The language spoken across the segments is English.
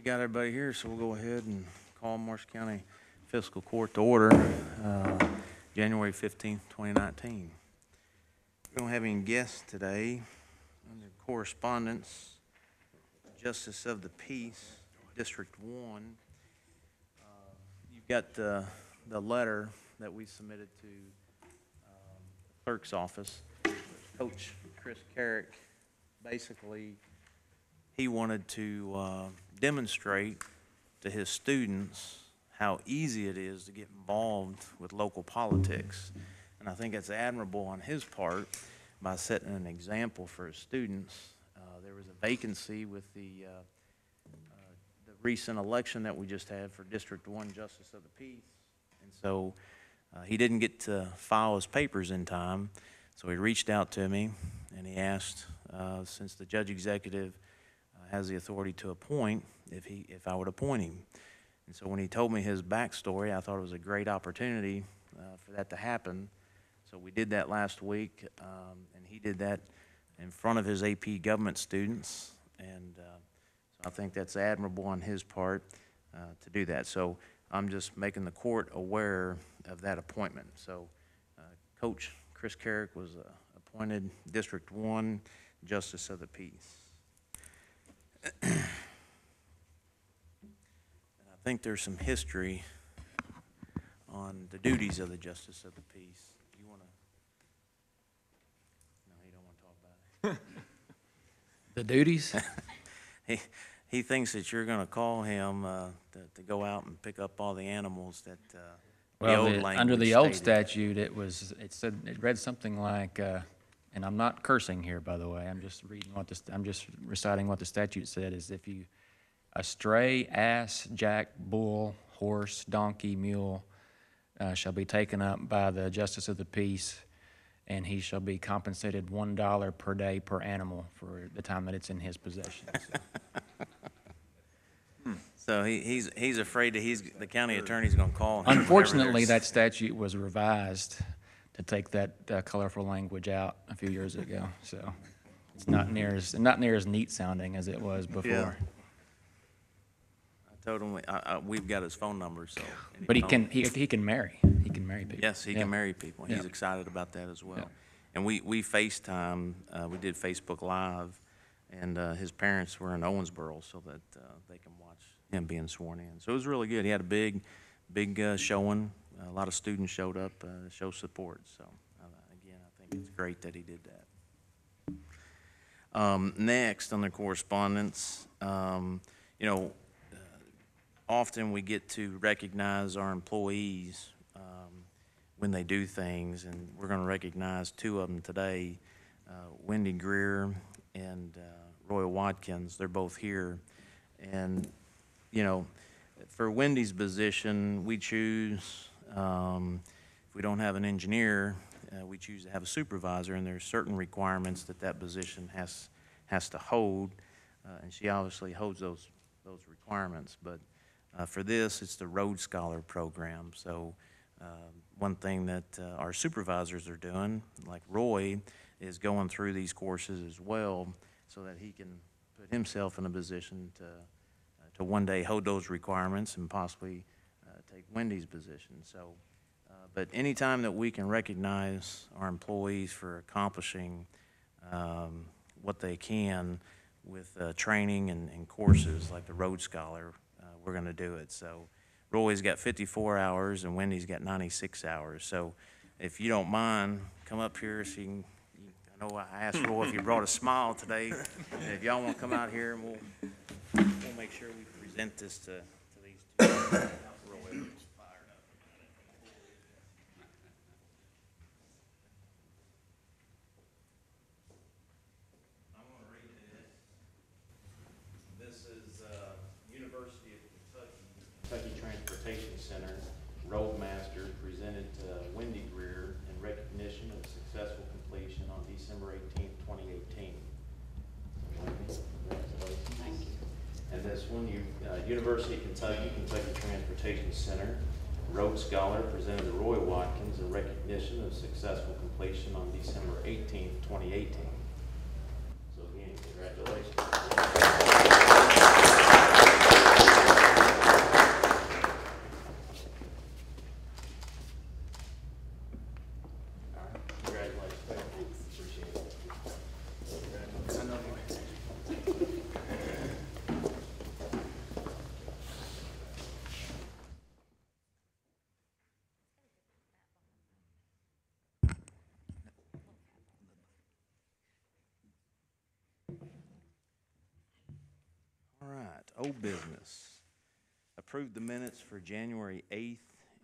got everybody here, so we'll go ahead and call Marshall County Fiscal Court to order, January 15th, 2019. We don't have any guests today. Under correspondence, Justice of the Peace, District 1. You've got the letter that we submitted to the clerk's office. Coach Chris Carrick, basically, he wanted to demonstrate to his students how easy it is to get involved with local politics. And I think it's admirable on his part by setting an example for his students. There was a vacancy with the recent election that we just had for District 1 Justice of the Peace. And so he didn't get to file his papers in time, so he reached out to me and he asked, since the judge executive has the authority to appoint, if I would appoint him. And so when he told me his backstory, I thought it was a great opportunity for that to happen. So we did that last week, and he did that in front of his AP government students, and so I think that's admirable on his part to do that. So I'm just making the court aware of that appointment. So Coach Chris Carrick was appointed District 1 Justice of the Peace. And I think there's some history on the duties of the Justice of the Peace. You want to? No, you don't want to talk about it. The duties? He thinks that you're going to call him to go out and pick up all the animals that Under the old statute, it read something like, and I'm not cursing here, by the way. I'm just reciting what the statute said. Is if you a stray ass, jack, bull, horse, donkey, mule shall be taken up by the Justice of the Peace, and he shall be compensated $1 per day per animal for the time that it's in his possession. So he's afraid that the county attorney's going to call him. Unfortunately, that statute was revised to take that colorful language out a few years ago. So it's not near as neat sounding as it was before. Yeah. I told him we've got his phone number, so. But he can marry. He can marry people. Yes, he can marry people. He's excited about that as well. Yeah. And we FaceTime. We did Facebook Live, and his parents were in Owensboro so that they can watch him being sworn in. So it was really good. He had a big showing. A lot of students showed up to show support. So again, I think it's great that he did that. Next on the correspondence, often we get to recognize our employees when they do things, and we're going to recognize two of them today, Wendy Greer and Roy Watkins. They're both here. And, for Wendy's position, we choose, if we don't have an engineer, we choose to have a supervisor, and there's certain requirements that position has to hold, and she obviously holds those requirements. But for this, it's the Road Scholar program. So one thing that our supervisors are doing, like Roy, is going through these courses as well so that he can put himself in a position to one day hold those requirements and possibly take Wendy's position. So, but anytime that we can recognize our employees for accomplishing what they can with training and courses like the Road Scholar, we're going to do it. So Roy's got 54 hours and Wendy's got 96 hours. So if you don't mind, come up here so you can, I know I asked Roy if he brought a smile today. And if y'all want to come out here, and we'll make sure we present this to these two. Roy. Kentucky Transportation Center Roadmaster presented to Wendy Greer in recognition of successful completion on December 18th, 2018. Thank you. And this one, University of Kentucky Transportation Center Road Scholar presented to Roy Watkins in recognition of successful completion on December 18th, 2018. So again, congratulations. All right, old business. Approve the minutes for January 8th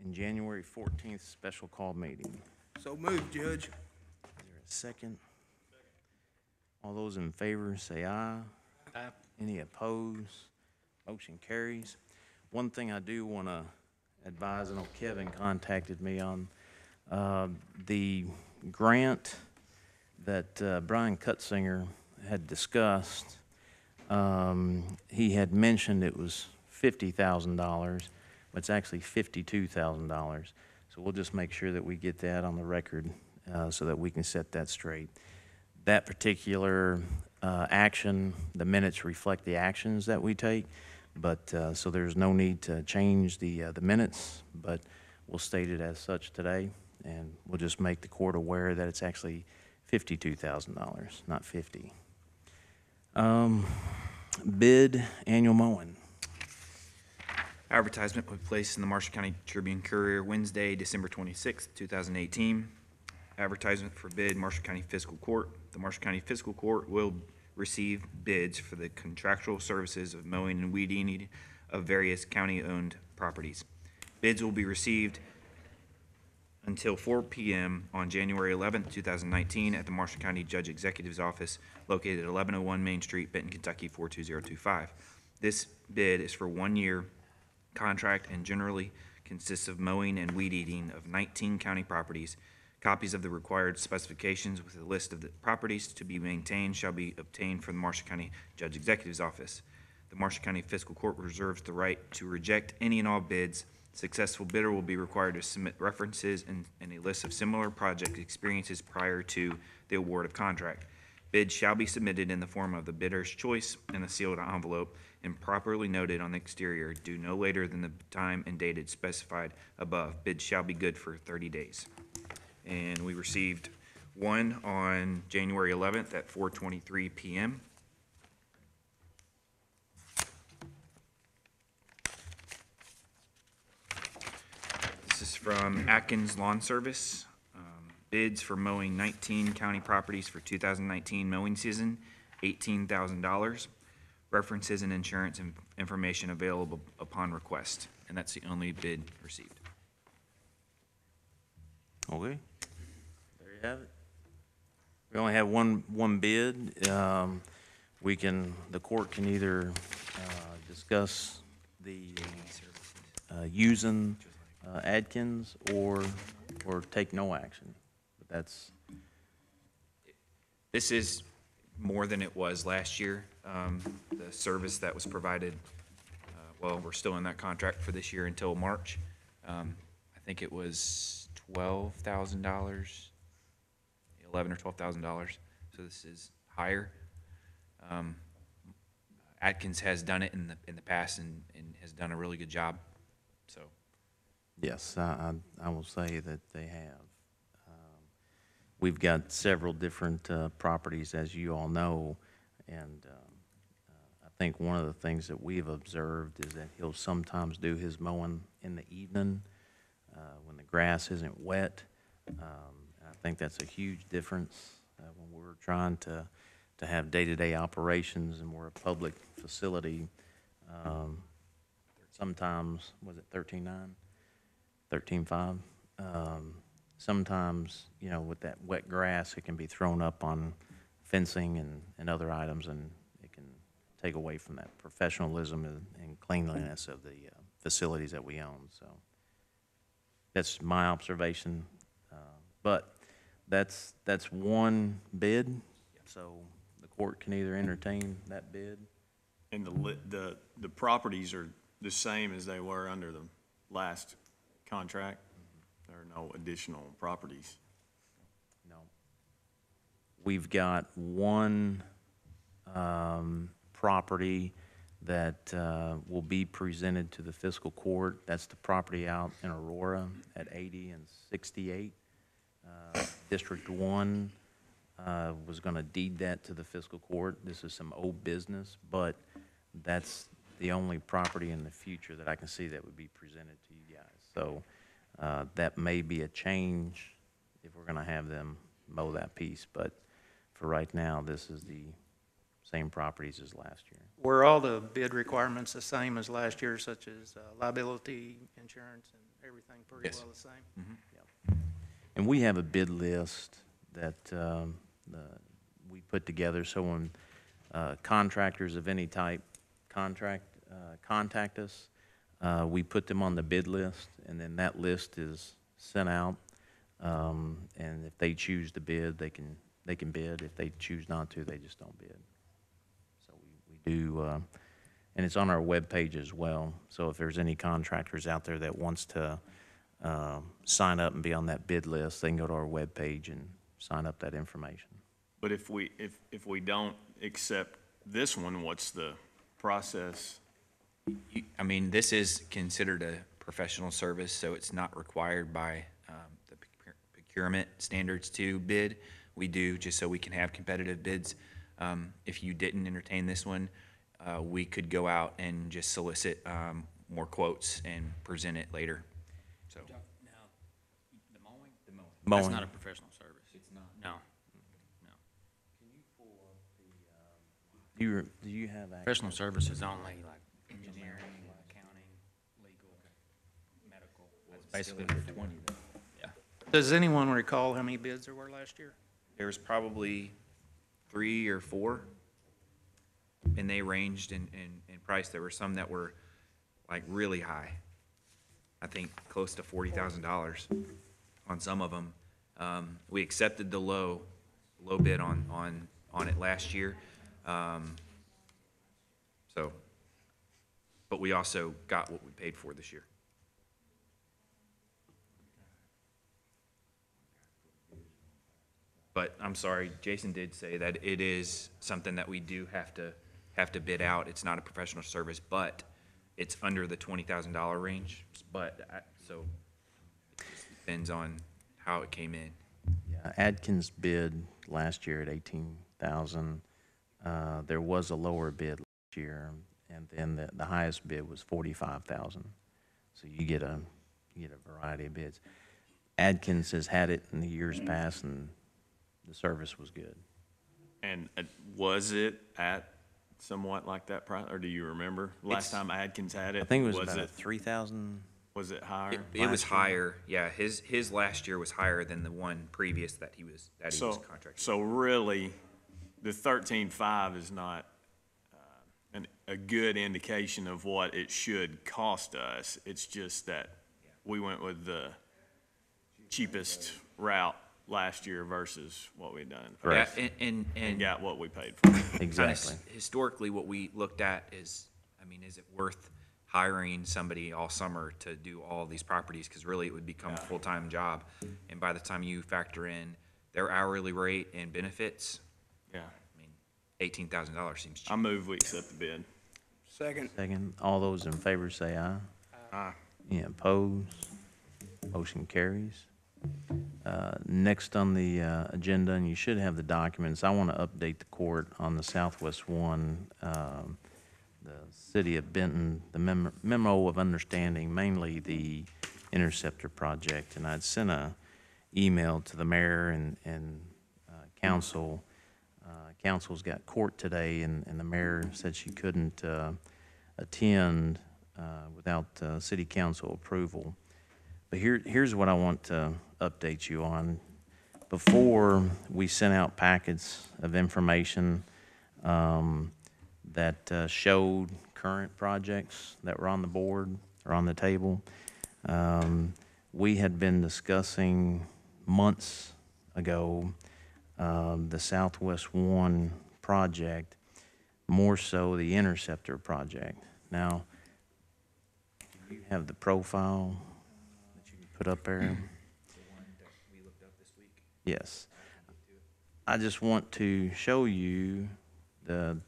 and January 14th special call meeting. So moved, Judge. Is there a second? All those in favor say aye. Aye. Any opposed? Motion carries. One thing I do want to advise, I know Kevin contacted me on, the grant that Brian Cutzinger had discussed. He had mentioned it was $50,000, but it's actually $52,000. So we'll just make sure that we get that on the record so that we can set that straight. That particular action, the minutes reflect the actions that we take, but so there's no need to change the minutes, but we'll state it as such today, and we'll just make the court aware that it's actually $52,000, not 50. Bid annual mowing. Advertisement will be placed in the Marshall County Tribune Courier Wednesday, December 26th, 2018. Advertisement for bid Marshall County Fiscal Court. The Marshall County Fiscal Court will receive bids for the contractual services of mowing and weed eating of various county-owned properties. Bids will be received until 4 p.m. on January 11th, 2019 at the Marshall County Judge Executive's Office located at 1101 Main Street, Benton, Kentucky 42025. This bid is for 1 year contract and generally consists of mowing and weed eating of 19 county properties. Copies of the required specifications with a list of the properties to be maintained shall be obtained from the Marshall County Judge Executive's Office. The Marshall County Fiscal Court reserves the right to reject any and all bids. Successful bidder will be required to submit references and a list of similar project experiences prior to the award of contract. Bids shall be submitted in the form of the bidder's choice in a sealed envelope and properly noted on the exterior, due no later than the time and date specified above. Bids shall be good for 30 days. And we received one on January 11th at 4:23 p.m. This is from Atkins Lawn Service. Bids for mowing 19 county properties for 2019 mowing season, $18,000. References and insurance information available upon request. And that's the only bid received. Okay, there you have it. We only have one bid. The court can either discuss the using Adkins or take no action. But that's. This is more than it was last year. The service that was provided, well, we're still in that contract for this year until March. I think it was $12,000, $11,000 or $12,000. So this is higher. Atkins has done it in the past and has done a really good job. So. Yes, I will say that they have. We've got several different properties, as you all know, and I think one of the things that we've observed is that he'll sometimes do his mowing in the evening when the grass isn't wet. I think that's a huge difference when we're trying to have day-to-day operations and we're a public facility. Sometimes, was it 13.9? 13.5? Sometimes, you know, with that wet grass, it can be thrown up on fencing and other items, and it can take away from that professionalism and cleanliness of the facilities that we own. So that's my observation. But that's one bid, so the court can either entertain that bid. And the properties are the same as they were under the last contract? There are no additional properties? No. We've got one property that will be presented to the fiscal court. That's the property out in Aurora at 80 and 68. District 1 was going to deed that to the fiscal court. This is some old business, but that's the only property in the future that I can see that would be presented to you guys. So that may be a change if we're going to have them mow that piece, but for right now, this is the same properties as last year. Were all the bid requirements the same as last year, such as liability, insurance, and everything pretty Yes. well the same? And we have a bid list that we put together, so when contractors of any type contact us, we put them on the bid list, and then that list is sent out. And if they choose to bid, they can bid. If they choose not to, they just don't bid. So we do, and it's on our webpage as well. So if there's any contractors out there that wants to sign up and be on that bid list, they can go to our webpage and sign up that information. But if we don't accept this one, what's the process? I mean, this is considered a professional service, so it's not required by the procurement standards to bid. We do, just so we can have competitive bids. If you didn't entertain this one, we could go out and just solicit more quotes and present it later. So, Now, the mowing? Mowing. That's not a professional service. It's not. No. Do you have access? Professional service is only like engineering, accounting, legal, medical. That's basically what we're doing. Yeah. Does anyone recall how many bids there were last year? there was probably 3 or 4, and they ranged in price. There were some that were like really high. I think close to $40,000 on some of them. We accepted the low bid on it last year. So, but we also got what we paid for this year. But I'm sorry, Jason did say that it is something that we do have to bid out. It's not a professional service, but it's under the $20,000 range. But, so it just depends on how it came in. Yeah, Adkins bid last year at 18,000. There was a lower bid last year, and then the highest bid was 45,000. So you get a variety of bids. Adkins has had it in the years past, and the service was good. And was it at somewhat like that price, or do you remember last time Adkins had it? I think it was about 3,000. Was it higher? It was last year? higher, yeah. His last year was higher than the one previous that he was contracted. So really, the 13.5 is not a good indication of what it should cost us. It's just that we went with the cheapest route last year versus what we'd done in the past, Yeah, and got what we paid for. Exactly. Historically, what we looked at is, I mean, is it worth hiring somebody all summer to do all these properties? Because really, it would become a full-time job. And by the time you factor in their hourly rate and benefits, Yeah. I mean, $18,000 seems cheap. I move we accept the bid. Second, all those in favor say aye. Aye. Any opposed? Motion carries. Next on the agenda, and you should have the documents, I want to update the court on the Southwest One, the City of Benton, the memo of understanding, mainly the Interceptor project. And I'd sent a email to the mayor and council. Council's got court today, and the mayor said she couldn't attend without city council approval. But here's what I want to update you on. Before, we sent out packets of information that showed current projects that were on the board or on the table. We had been discussing months ago the Southwest One project, more so the Interceptor project. Now, do you have the profile that you can put up there? The one that we looked up this week. Yes. I just want to show you the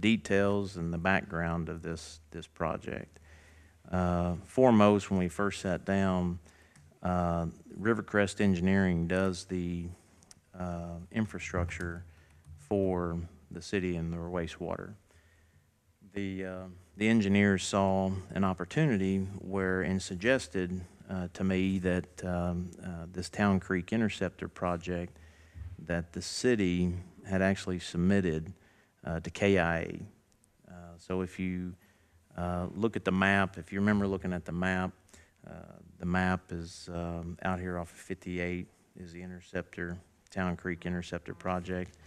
details and the background of this project. Foremost, when we first sat down, Rivercrest Engineering does the infrastructure for the city and their wastewater. The engineers saw an opportunity and suggested to me that this Town Creek Interceptor project, that the city had actually submitted to KIA. So if you look at the map, if you remember looking at the map is out here off of 58 is the Interceptor, Town Creek Interceptor project.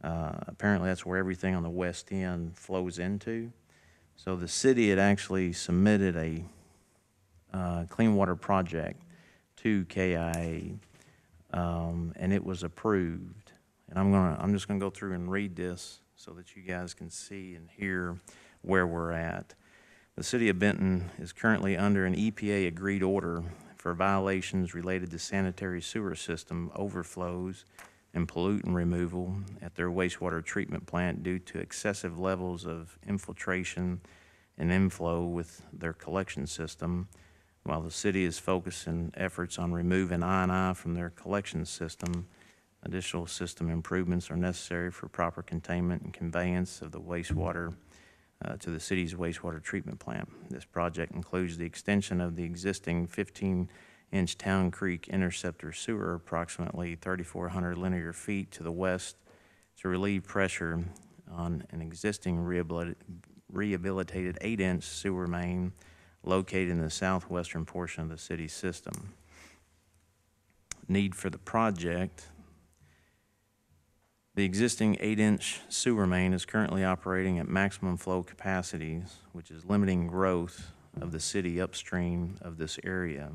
Apparently that's where everything on the west end flows into. So the city had actually submitted a clean water project to KIA, and it was approved. And I'm just gonna go through and read this so that you guys can see and hear where we're at. The City of Benton is currently under an EPA agreed order for violations related to sanitary sewer system overflows and pollutant removal at their wastewater treatment plant due to excessive levels of infiltration and inflow with their collection system. While the city is focusing efforts on removing I&I from their collection system, additional system improvements are necessary for proper containment and conveyance of the wastewater to the city's wastewater treatment plant. This project includes the extension of the existing 15-inch Town Creek Interceptor sewer approximately 3,400 linear feet to the west to relieve pressure on an existing rehabilitated 8-inch sewer main located in the southwestern portion of the city system. Need for the project. The existing 8-inch sewer main is currently operating at maximum flow capacities, which is limiting growth of the city upstream of this area.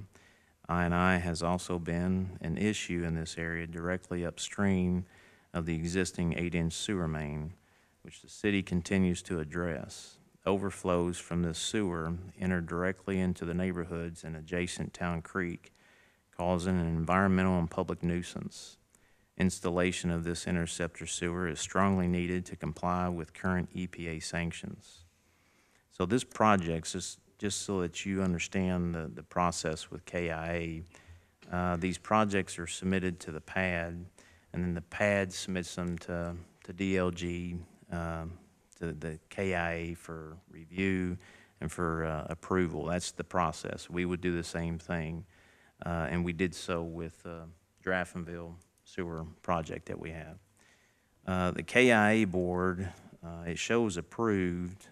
I&I has also been an issue in this area directly upstream of the existing 8-inch sewer main, which the city continues to address. Overflows from this sewer enter directly into the neighborhoods and adjacent Town Creek, causing an environmental and public nuisance. Installation of this interceptor sewer is strongly needed to comply with current EPA sanctions. So this project, just so that you understand the process with KIA, these projects are submitted to the PAD, and then the PAD submits them to DLG, to the KIA for review and for approval. That's the process. We would do the same thing, and we did so with Draftonville sewer project that we have. The KIA board, it shows approved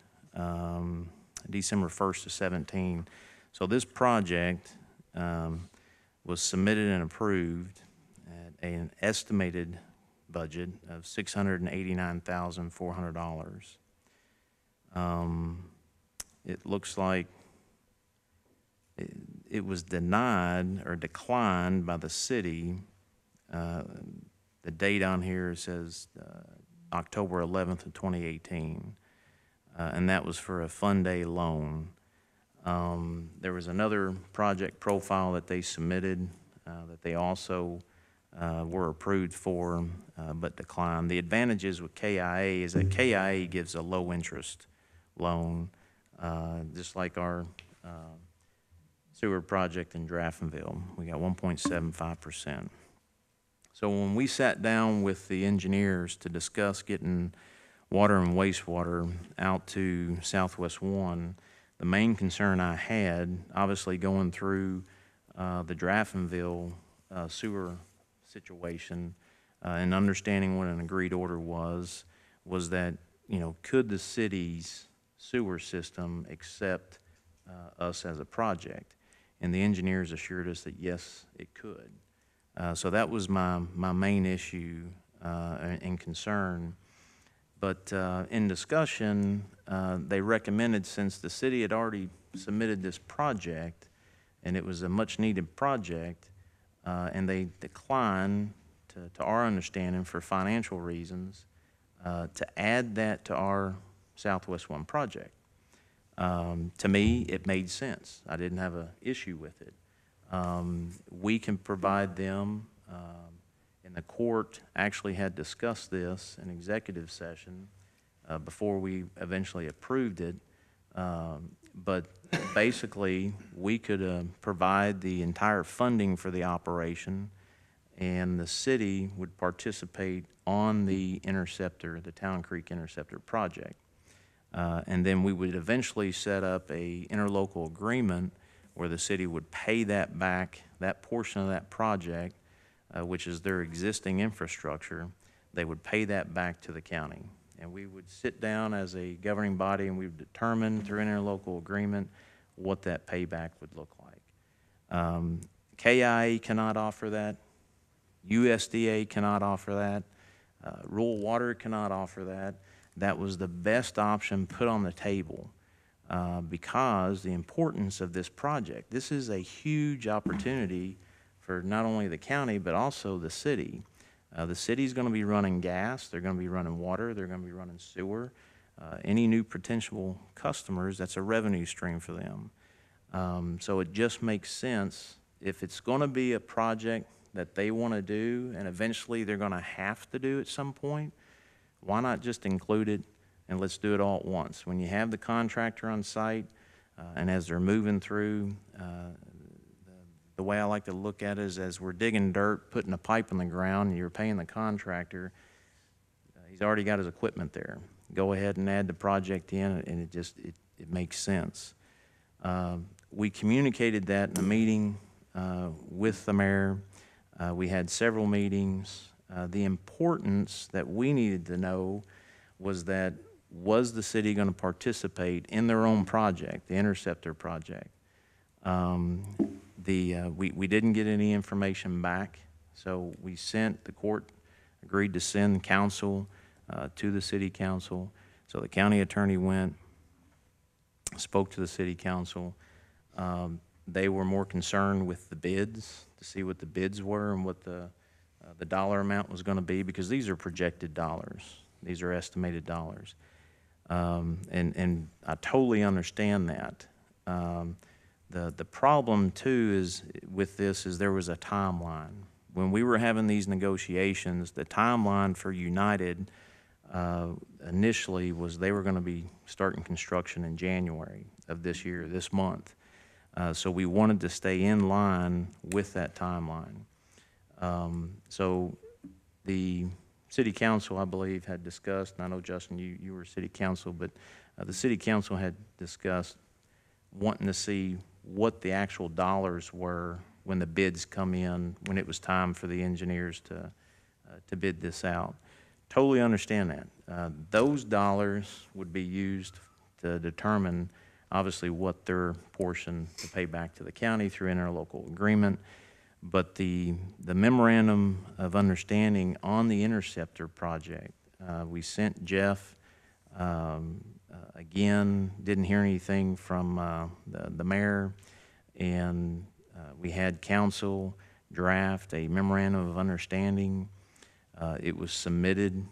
December 1st of 17. So this project was submitted and approved at an estimated budget of $689,400. It looks like it was denied or declined by the city. The date on here says October 11th of 2018, and that was for a fund day loan. There was another project profile that they submitted that they also were approved for, but declined. The advantages with KIA is that KIA gives a low interest loan, just like our sewer project in Draftonville. We got 1.75%. So when we sat down with the engineers to discuss getting water and wastewater out to Southwest 1, the main concern I had, obviously going through the Draftonville sewer situation and understanding what an agreed order was that, you know, could the city's sewer system accept us as a project? And the engineers assured us that yes, it could. So that was my main issue and concern. But in discussion, they recommended, since the city had already submitted this project and it was a much needed project, and they declined, to our understanding, for financial reasons, to add that to our Southwest 1 project. To me, it made sense. I didn't have an issue with it. We can provide them, and the court actually had discussed this in executive session before we eventually approved it. But basically, we could provide the entire funding for the operation, and the city would participate on the Interceptor, the Town Creek Interceptor project. And then we would eventually set up a interlocal agreement where the city would pay that back, that portion of that project, which is their existing infrastructure. They would pay that back to the county. and we would sit down as a governing body and we would determine through interlocal agreement what that payback would look like. KIA cannot offer that. USDA cannot offer that. Rural Water cannot offer that. That was the best option put on the table because the importance of this project. This is a huge opportunity for not only the county but also the city. The city's going to be running gas, they're going to be running water, they're going to be running sewer. Any new potential customers, that's a revenue stream for them. So it just makes sense if it's going to be a project that they want to do and eventually they're going to have to do at some point, why not just include it and let's do it all at once? When you have the contractor on site and as they're moving through, the way I like to look at it is as we're digging dirt, putting a pipe in the ground, and you're paying the contractor, he's already got his equipment there. Go ahead and add the project in, and it makes sense. We communicated that in a meeting with the mayor. We had several meetings. The importance that we needed to know was that was the city going to participate in their own project, the Interceptor project? We didn't get any information back, so the court agreed to send counsel to the city council. So the county attorney went, spoke to the city council. They were more concerned with the bids, to see what the bids were and what the dollar amount was going to be, because these are projected dollars. These are estimated dollars. And I totally understand that. The problem too is with this is there was a timeline. When we were having these negotiations, the timeline for United initially was they were going to be starting construction in January of this year, this month. So we wanted to stay in line with that timeline. So the city council, I believe, had discussed, and I know, Justin, you were city council, but the city council had discussed wanting to see what the actual dollars were when the bids come in, when it was time for the engineers to bid this out. Totally understand that. Those dollars would be used to determine, obviously, what their portion to pay back to the county through interlocal agreement. But the memorandum of understanding on the Interceptor project, we sent Jeff. Again, didn't hear anything from the mayor, and we had council draft a memorandum of understanding. It was submitted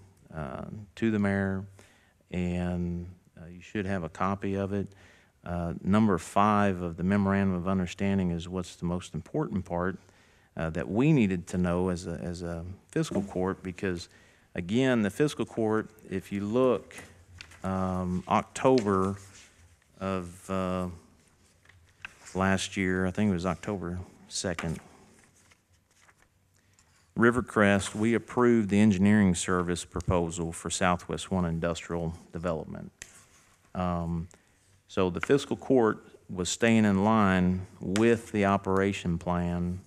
to the mayor, and you should have a copy of it. Number 5 of the memorandum of understanding is what's the most important part that we needed to know as a fiscal court, because again, the fiscal court, if you look, October of last year, I think it was October 2nd, Rivercrest, we approved the engineering service proposal for Southwest 1 Industrial Development. So the fiscal court was staying in line with the operation plan.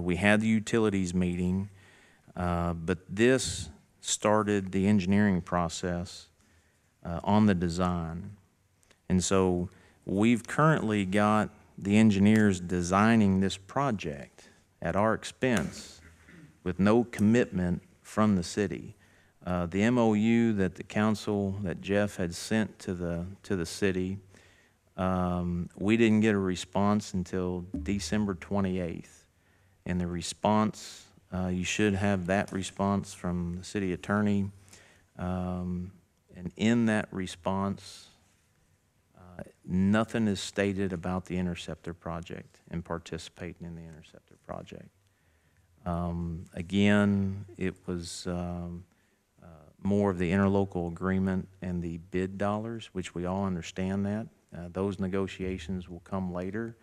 We had the utilities meeting, but this started the engineering process on the design. And so we've currently got the engineers designing this project at our expense with no commitment from the city. The MOU that the council, that Jeff had sent to the city, we didn't get a response until December 28th. And the response, you should have that response from the city attorney. And in that response, nothing is stated about the Interceptor project and participating in the Interceptor project. Again, it was more of the interlocal agreement and the bid dollars, which we all understand that. Those negotiations will come later.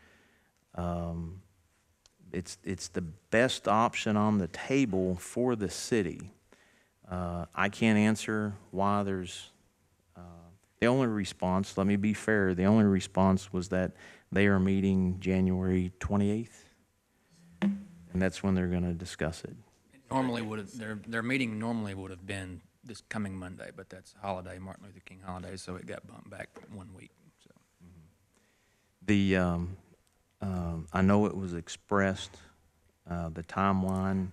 It's the best option on the table for the city. I can't answer why there's the only response, let me be fair, the only response was that they are meeting January 28th, and that's when they're going to discuss it. Normally would have, their meeting normally would have been this coming Monday, but that's holiday, Martin Luther King holiday, so it got bumped back 1 week, so. The, I know it was expressed, the timeline.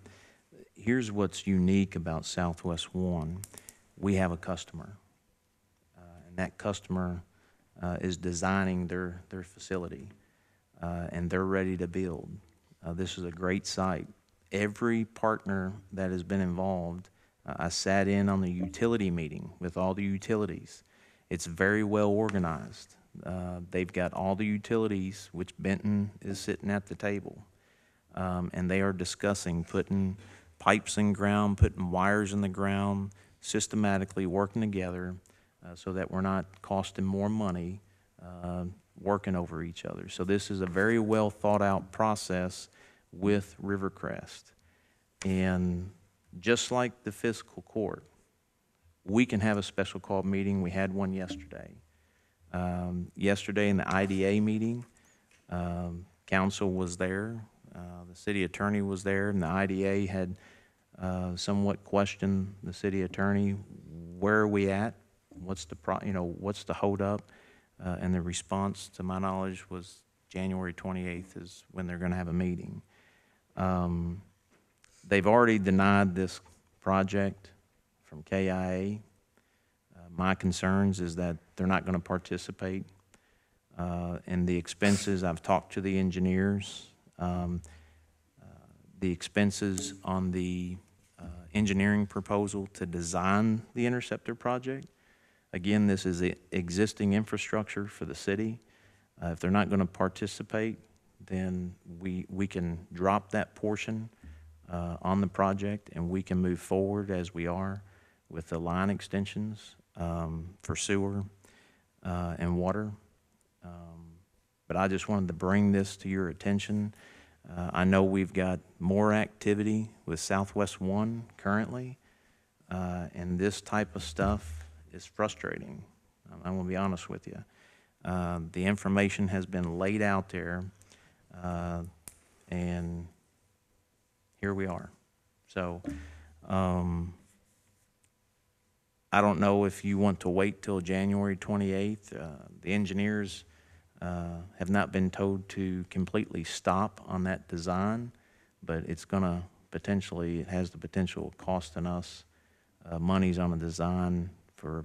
Here's what's unique about Southwest One. We have a customer, and that customer is designing their facility, and they're ready to build. This is a great site. Every partner that has been involved, I sat in on the utility meeting with all the utilities. It's very well organized. They've got all the utilities, which Benton is sitting at the table, and they are discussing putting pipes in ground, putting wires in the ground, systematically working together so that we're not costing more money working over each other. So this is a very well thought out process with Rivercrest. And just like the fiscal court, we can have a special call meeting. We had one yesterday. Yesterday in the IDA meeting, council was there, the city attorney was there, and the IDA had somewhat questioned the city attorney, where are we at? What's the what's the holdup? And the response, to my knowledge, was January 28th is when they're going to have a meeting. They've already denied this project from KIA. My concerns is that they're not going to participate in the expenses. I've talked to the engineers. The expenses on the engineering proposal to design the Interceptor project. Again, this is the existing infrastructure for the city. If they're not going to participate, then we can drop that portion on the project, and we can move forward as we are with the line extensions for sewer and water. But I just wanted to bring this to your attention. I know we've got more activity with Southwest One currently, and this type of stuff is frustrating. I'm going to be honest with you. The information has been laid out there, and here we are. So I don't know if you want to wait till January 28th. The engineers have not been told to completely stop on that design, but it's going to potentially, it has the potential of costing us monies on a design for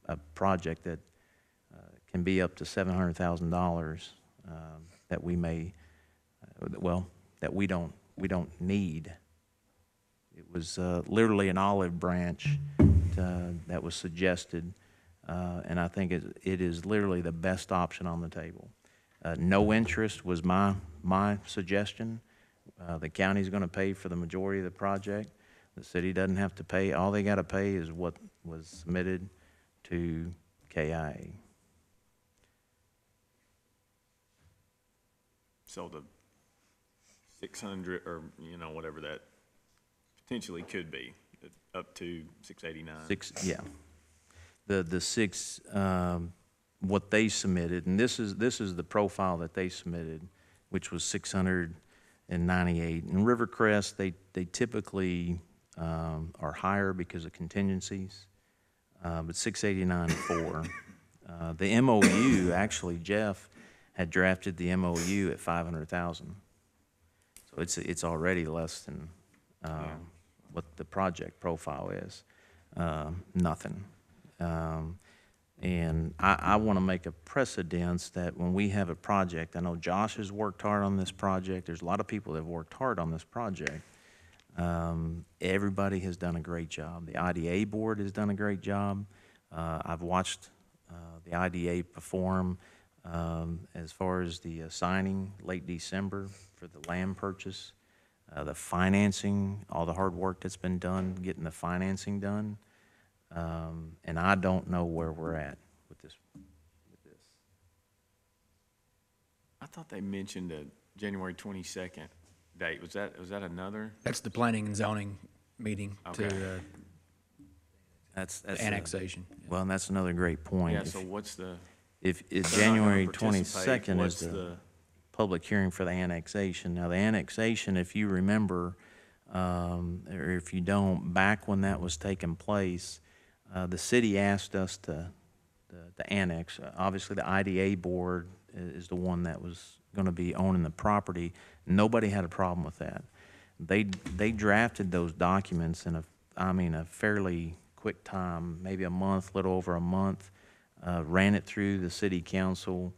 a project that can be up to $700,000 that we may, that we don't need. It was literally an olive branch that was suggested, and I think it is literally the best option on the table. No interest was my suggestion. The county's going to pay for the majority of the project. The city doesn't have to pay. All they got to pay is what was submitted to KIA. So the 600, or, whatever that potentially could be, up to 689. Yeah. The six, what they submitted, and this is the profile that they submitted, which was 698. And Rivercrest, they typically are higher because of contingencies, but 689.4. The MOU, actually, Jeff had drafted the MOU at 500,000. So it's already less than what the project profile is. Nothing. And I want to make a precedence that when we have a project, I know Josh has worked hard on this project. There's a lot of people that have worked hard on this project. Everybody has done a great job. The IDA board has done a great job. I've watched the IDA perform as far as the signing late December for the land purchase, the financing, all the hard work that's been done, getting the financing done. And I don't know where we're at with this. I thought they mentioned a January 22nd date. Was that another? That's the planning and zoning meeting Okay. to That's annexation. well, and that's another great point. Yeah, so what's the? If they're not January gonna participate, 22nd is what's the public hearing for the annexation. Now, the annexation, if you remember, or if you don't, back when that was taking place, the city asked us to annex. Obviously, the IDA board is the one that was going to be owning the property. Nobody had a problem with that. They drafted those documents in a fairly quick time, maybe a month, little over a month. Ran it through the city council.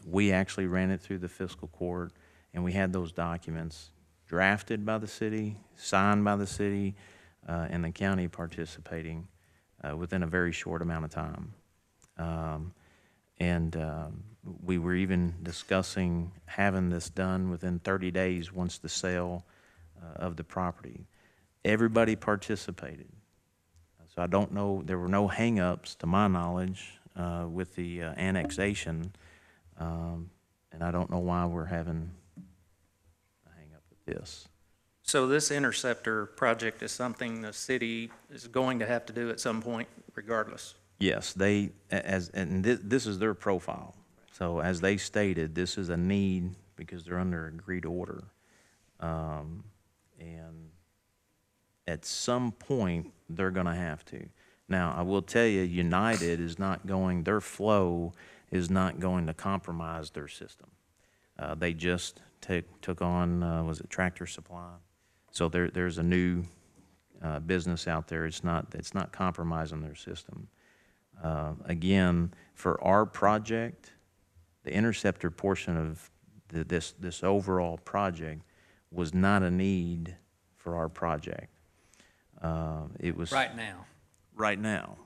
We actually ran it through the fiscal court, and we had those documents drafted by the city, signed by the city, and the county participating within a very short amount of time. We were even discussing having this done within 30 days once the sale of the property. Everybody participated. So I don't know, there were no hang-ups, to my knowledge, with the annexation, and I don't know why we're having a hang-up with this. So this Interceptor project is something the city is going to have to do at some point regardless? Yes, this is their profile. So as they stated, this is a need because they're under agreed order. And at some point, they're going to have to. Now, I will tell you, United is not going, their flow is not going to compromise their system. They just took on, was it Tractor Supply? So there's a new business out there. It's not compromising their system. Again, for our project, the Interceptor portion of this overall project was not a need for our project. It was Right now. Right now,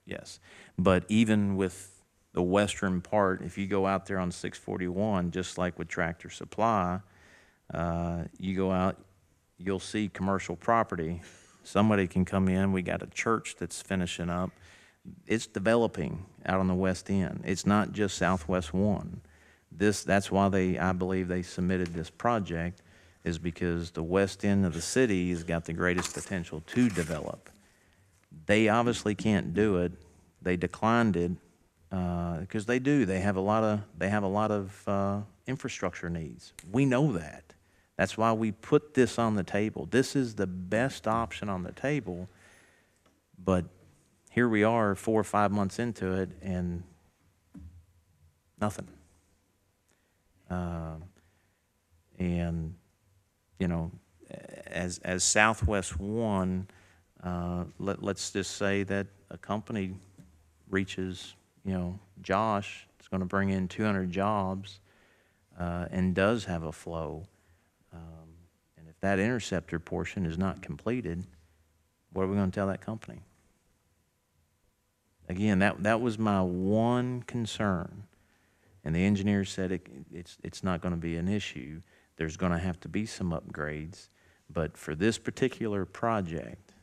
yes. But even with the western part, if you go out there on 641, just like with Tractor Supply, you go out, you'll see commercial property. Somebody can come in. We got a church that's finishing up. It's developing out on the west end. It's not just Southwest 1. That's why I believe they submitted this project, is because the west end of the city has got the greatest potential to develop. They obviously can't do it. They declined it because they do. They have a lot of infrastructure needs. We know that. That's why we put this on the table. This is the best option on the table. But here we are, 4 or 5 months into it, and nothing. And you know, as Southwest 1. Let's just say that a company reaches, Josh is going to bring in 200 jobs and does have a flow. And if that Interceptor portion is not completed, what are we going to tell that company? Again, that was my one concern. And the engineer said it's not going to be an issue. There's going to have to be some upgrades. But for this particular project,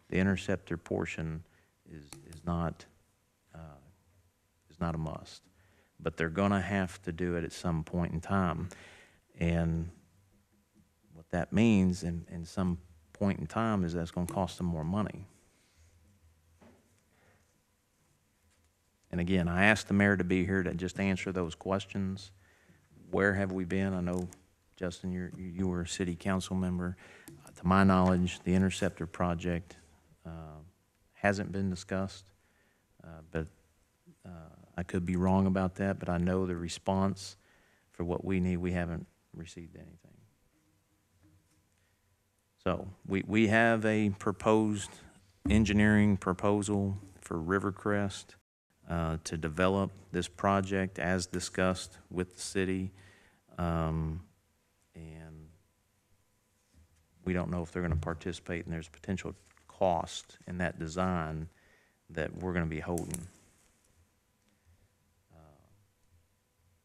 the Interceptor portion is not a must, but they're going to have to do it at some point in time, and what that means, in some point in time, is that's going to cost them more money. And again, I asked the mayor to be here to just answer those questions. Where have we been? I know, Justin, you were a city council member. To my knowledge, the Interceptor project hasn't been discussed, but I could be wrong about that, but I know the response for what we need, we haven't received anything. So we have a proposed engineering proposal for Rivercrest to develop this project as discussed with the city, and we don't know if they're going to participate, and there's potential cost in that design that we're going to be holding.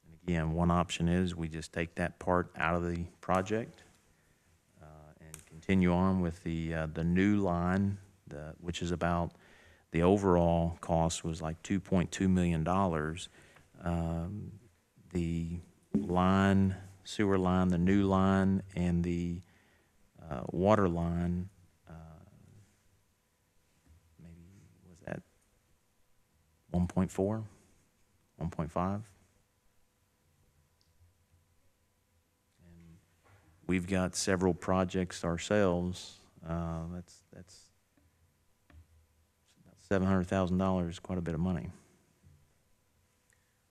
And again, one option is we just take that part out of the project and continue on with the new line, which is about, the overall cost was like $2.2 million. The line, sewer line, the new line, and the water line, maybe was that 1.4, 1.5? And we've got several projects ourselves. That's $700,000, quite a bit of money.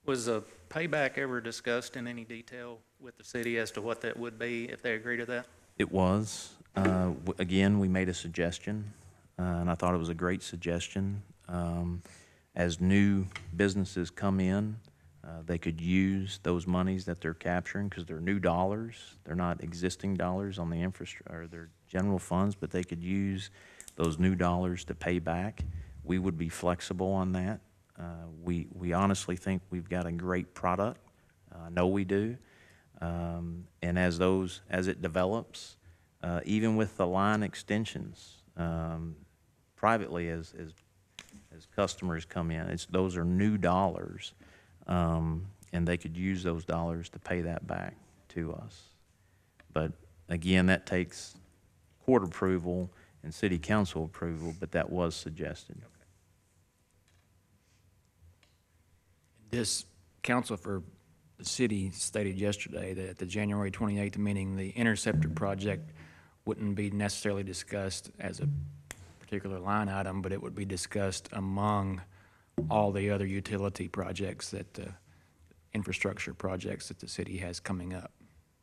Was a payback ever discussed in any detail with the city as to what that would be if they agree to that? It was. Again, we made a suggestion, and I thought it was a great suggestion. As new businesses come in, they could use those monies that they're capturing because they're new dollars. They're not existing dollars on the infrastructure or their general funds, but they could use those new dollars to pay back. We would be flexible on that. We honestly think we've got a great product. I know we do. And as it develops, even with the line extensions, privately as customers come in, those are new dollars, and they could use those dollars to pay that back to us. But again, that takes court approval and city council approval, but that was suggested. This council for the city stated yesterday that at the January 28th meeting, the Interceptor project wouldn't be necessarily discussed as a particular line item, but it would be discussed among all the other utility projects that infrastructure projects that the city has coming up.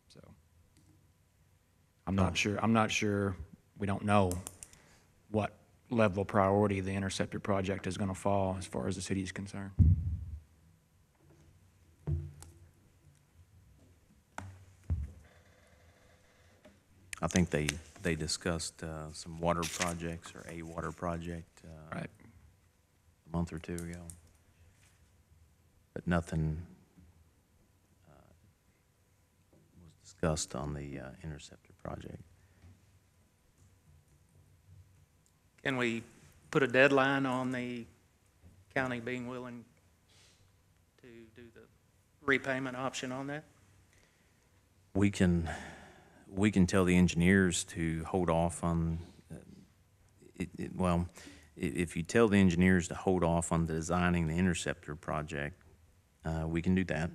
So I'm not sure, we don't know what level of priority the Interceptor project is going to fall as far as the city is concerned. I think they discussed some water projects or a water project Right. a month or two ago, but nothing was discussed on the Interceptor project. Can we put a deadline on the county being willing to do the repayment option on that? We can tell the engineers to hold off on, well, if you tell the engineers to hold off on designing the Interceptor project, we can do that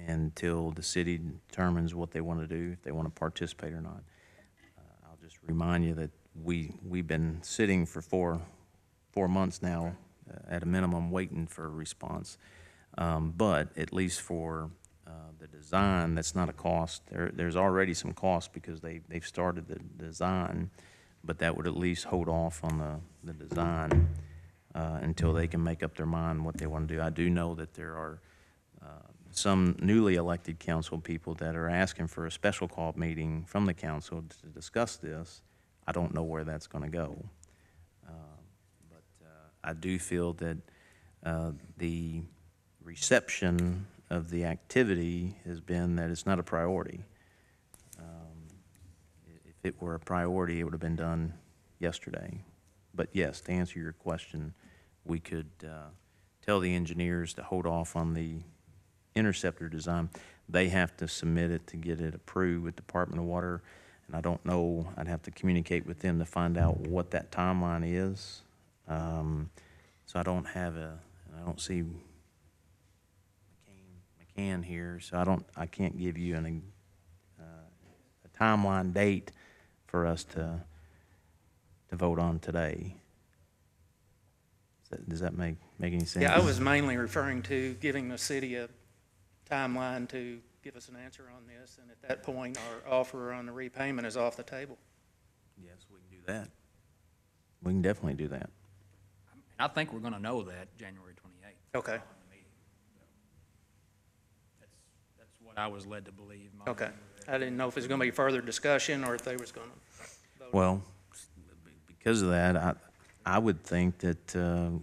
until the city determines what they want to do, if they want to participate or not. I'll just remind you that we've been sitting for four months now, at a minimum, waiting for a response. But at least for the design, that's not a cost. There's already some cost because they've started the design, but that would at least hold off on the design until they can make up their mind what they want to do. I do know that there are some newly elected council people that are asking for a special call meeting from the council to discuss this. I don't know where that's going to go. But I do feel that the reception of the activity has been that it's not a priority. If it were a priority, it would have been done yesterday. But yes, to answer your question, we could tell the engineers to hold off on the Interceptor design. They have to submit it to get it approved with Department of Water, and I don't know, I'd have to communicate with them to find out what that timeline is. So I don't don't see McCann here, so I can't give you a timeline date for us to vote on today. Does that make any sense? Yeah, I was mainly referring to giving the city a timeline to give us an answer on this, and at that point, our offer on the repayment is off the table. Yes, we can do that. We can definitely do that. I think we're going to know that January 28th. Okay. That's what I was led to believe. Okay. I didn't know if it was going to be further discussion or if they was going to vote. Well, because of that, I would think that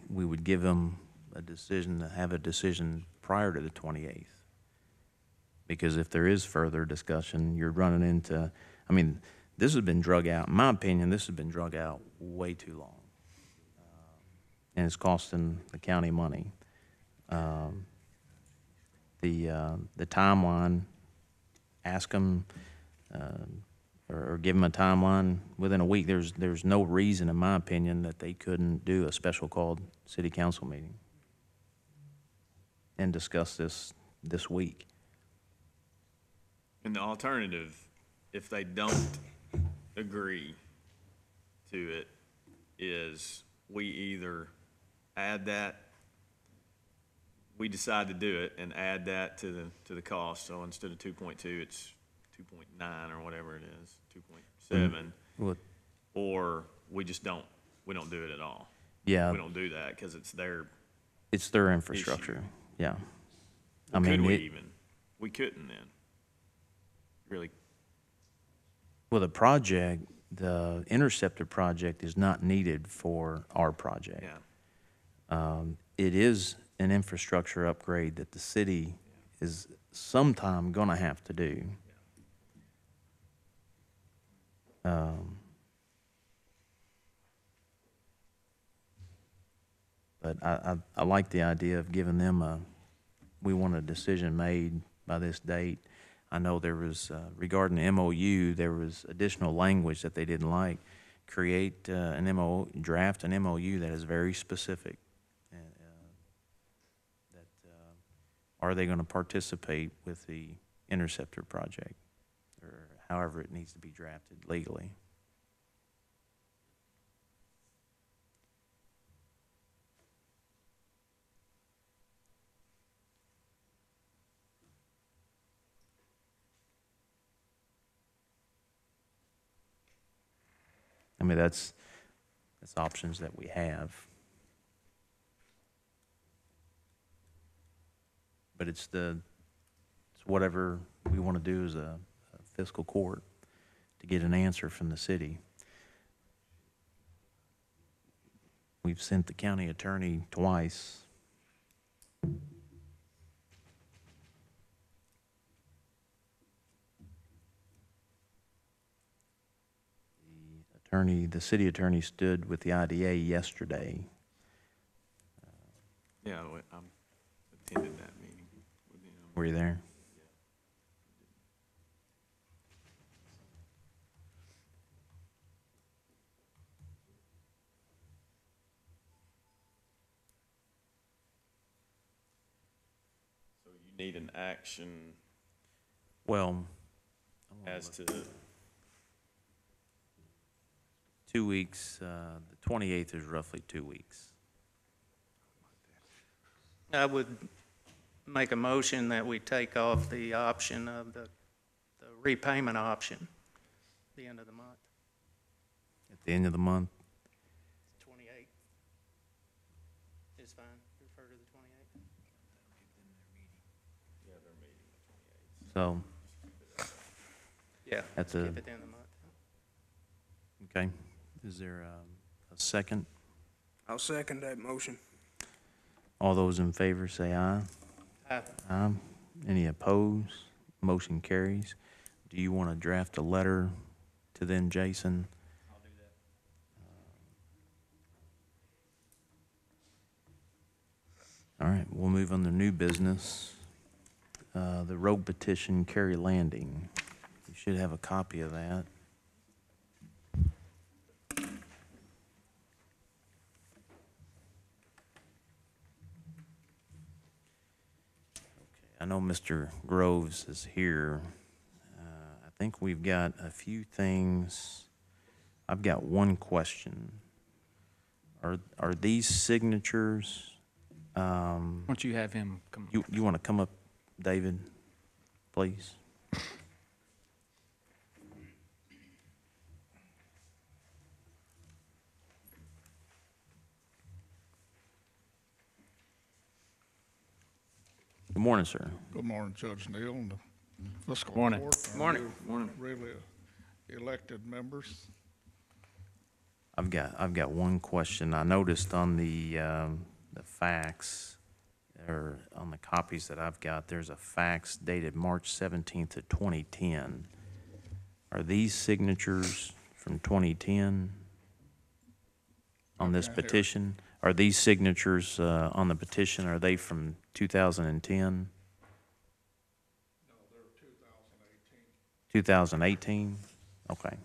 we would give them a decision, to have a decision prior to the 28th. Because if there is further discussion, you're running into, I mean, this has been drug out. In my opinion, this has been drug out way too long. And it's costing the county money. The timeline, ask them or give them a timeline within a week. There's no reason, in my opinion, that they couldn't do a special called city council meeting and discuss this week. And the alternative if they don't agree to it, is we either add that, we decide to do it and add that to the cost. So instead of 2.2, it's 2.9 or whatever it is, 2.7. Well, Or we just don't do it at all. yeah, We don't do that because it's their, it's their infrastructure, yeah. I could mean, we even? We couldn't then. Really, well, the Interceptor project is not needed for our project. yeah. It is an infrastructure upgrade that the city is sometime gonna have to do. But I like the idea of giving them we want a decision made by this date. I know there was, regarding the MOU, there was additional language that they didn't like. Create draft an MOU that is very specific. Are they going to participate with the Interceptor project, or however it needs to be drafted legally? I mean, that's options that we have. But it's whatever we want to do as a fiscal court to get an answer from the city. We've sent the county attorney twice. The city attorney stood with the IDA yesterday. Yeah, I attended that meeting with them. Were you there? So you need an action Well, as to, 2 weeks, the 28th is roughly 2 weeks. I would make a motion that we take off the option of the repayment option, at the end of the month, At the end of the month, 28th. Is fine, refer to the 28th. so, Yeah, At skip the- it at the end of the month. okay. Is there a second? I'll second that motion. All those in favor say aye. Aye. Any opposed? Motion carries. Do you want to draft a letter to them, Jason? I'll do that. All right, we'll move on to new business. The road petition, Kerry Landing. You should have a copy of that. I know Mr. Groves is here. I think we've got a few things. I've got one question. Are these signatures, Why don't you have him come? you want to come up, David, please? Good morning, sir. Good morning, Judge Neal and the Fiscal Morning. Court. Morning. Really elected members. I've got one question. I noticed on the fax, or on the copies that I've got, there's a fax dated March 17th of 2010. Are these signatures from 2010 on this can't hear. petition? Are these signatures on the petition, are they from 2010? No, they're 2018. 2018? Okay.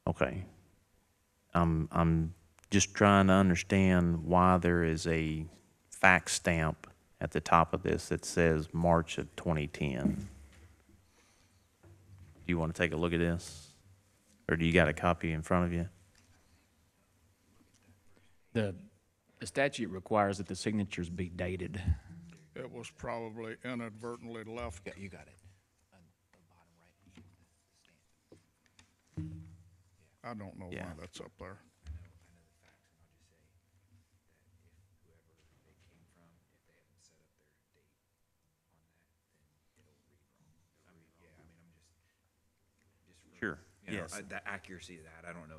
Okay. I'm just trying to understand why there is a fax stamp at the top of this that says March of 2010. Do you want to take a look at this? Or do you got a copy in front of you? The statute requires that the signatures be dated. It was probably inadvertently left. You got it. I don't know Yeah. why that's up there. Sure, You know, yes, the accuracy of that, I don't know,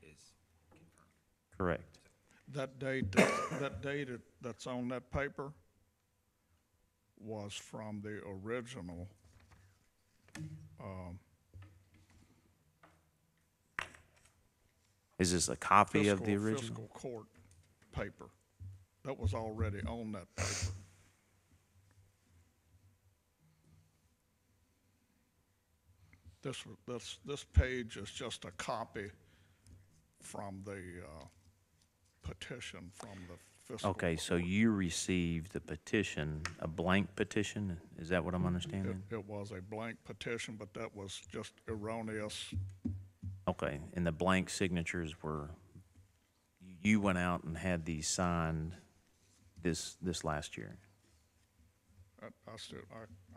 is confirmed. correct. That date, that's on that paper was from the original, Is this a copy of the original? Fiscal Court paper. That was already on that paper. This page is just a copy from the petition from the fiscal. Okay, so you received a petition, a blank petition? Is that what I'm understanding? It was a blank petition, but that was just erroneous. Okay, and the blank signatures were, you went out and had these signed this last year?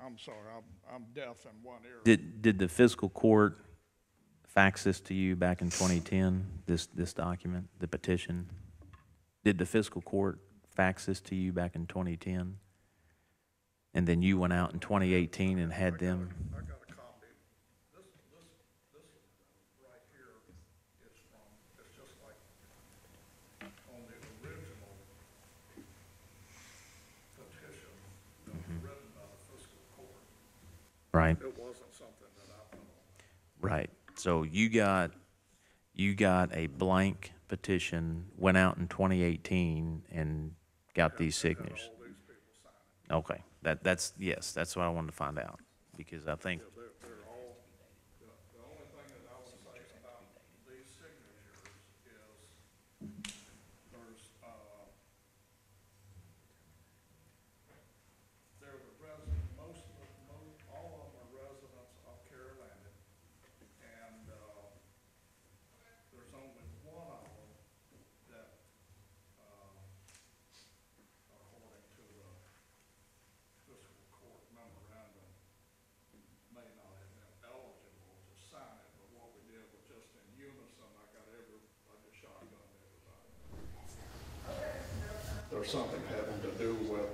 I'm sorry, I'm deaf in one ear. Did the fiscal court fax this to you back in 2010, this document, the petition? Did the fiscal court fax this to you back in 2010? And then you went out in 2018 and had them? I got a copy. This right here is from, it's just like on the original petition that was written by the fiscal court. Right, It wasn't something that I put on. right. So you got a blank petition, went out in 2018 and got these signatures? All these people sign it. Okay, that's, yes, that's what I wanted to find out, because I think, They're all, the only thing that I would say about these signatures is there's, they're the resident, all of them are residents of Carolina. And, there's only one of them that, according to the fiscal court memorandum, may not have been eligible to sign it, but what we did was just in unison, I just shotgunned everybody. There's something having to do with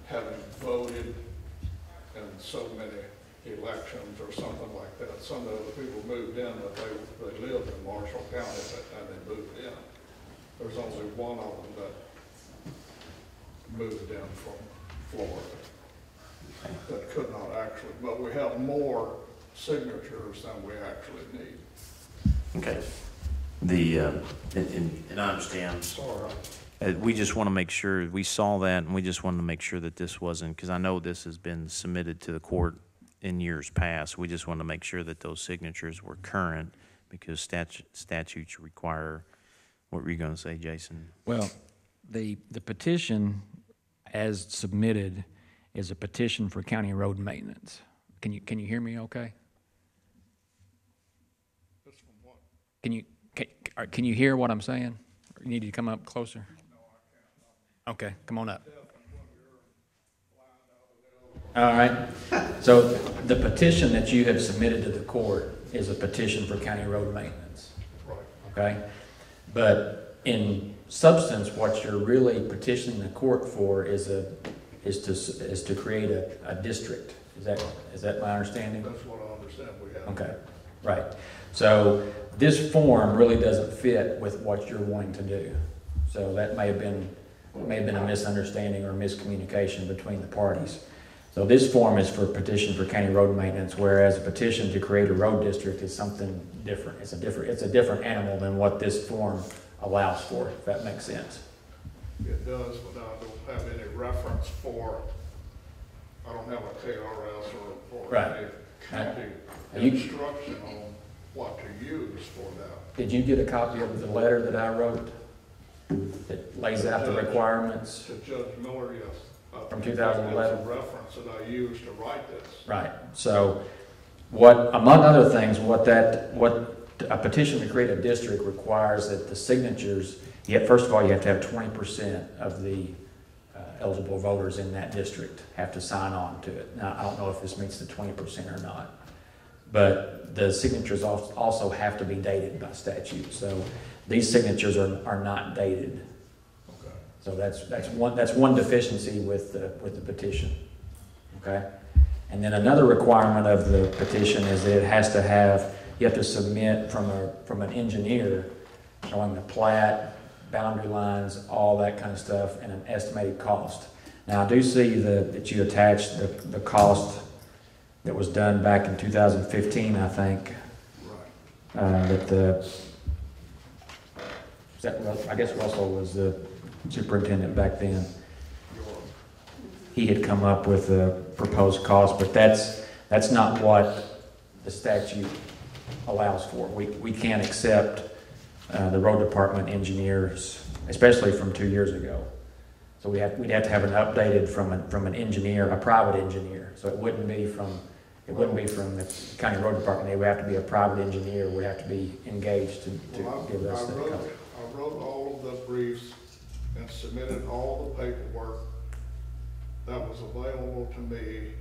having voted in so many elections or something like that. Some of the people moved in, but they lived in Marshall County, and they moved in. There's only one of them that moved in from Florida that could not actually, but we have more signatures than we actually need. okay. The, and I understand. Sorry. We just want to make sure, we saw that, and we just wanted to make sure that this wasn't, because I know this has been submitted to the court in years past. We just wanted to make sure that those signatures were current, because statutes require, what were you going to say, Jason? Well, the petition as submitted is a petition for county road maintenance. Can you hear me okay? This one, what? Can you hear what I'm saying? Or you need to come up closer? No, I can't. Okay, come on up. Deaf and when you're blind out of the other. All right. So the petition that you have submitted to the court is a petition for county road maintenance. Right. Okay? But in substance, what you're really petitioning the court for is to create a district. Is that my understanding? That's what I understand we have. Okay, right. So this form really doesn't fit with what you're wanting to do. So that may have been a misunderstanding or miscommunication between the parties. So this form is for petition for county road maintenance, whereas a petition to create a road district is something different. It's a different animal than what this form allows for, if that makes sense. It does, but I don't have any reference for, I don't have a KRS or Right. any You- county instruction on what to use for that. Did you get a copy of the letter that I wrote? that lays out the requirements. To Judge Miller, yes. From 2011. That's a reference that I used to write this. Right. So what, among other things, what a petition to create a district requires that the signatures, first of all, you have to have 20% of the eligible voters in that district have to sign on to it. Now, I don't know if this meets the 20% or not, but the signatures also have to be dated by statute. So these signatures are not dated. Okay. So that's one deficiency with the petition. Okay. And then another requirement of the petition is that it has to have, you have to submit from an engineer showing the plat, boundary lines, all that kind of stuff, and an estimated cost. Now, I do see that you attached the cost that was done back in 2015, I think. Right. I guess Russell was the superintendent back then. He had come up with a proposed cost, but that's not what the statute allows for. We can't accept the road department engineers, especially from 2 years ago. So we'd have to have an updated from an engineer, a private engineer. So it wouldn't be from the county road department. It would have to be a private engineer. Would have to be engaged to give us that cost. I wrote all of the briefs and submitted all the paperwork that was available to me,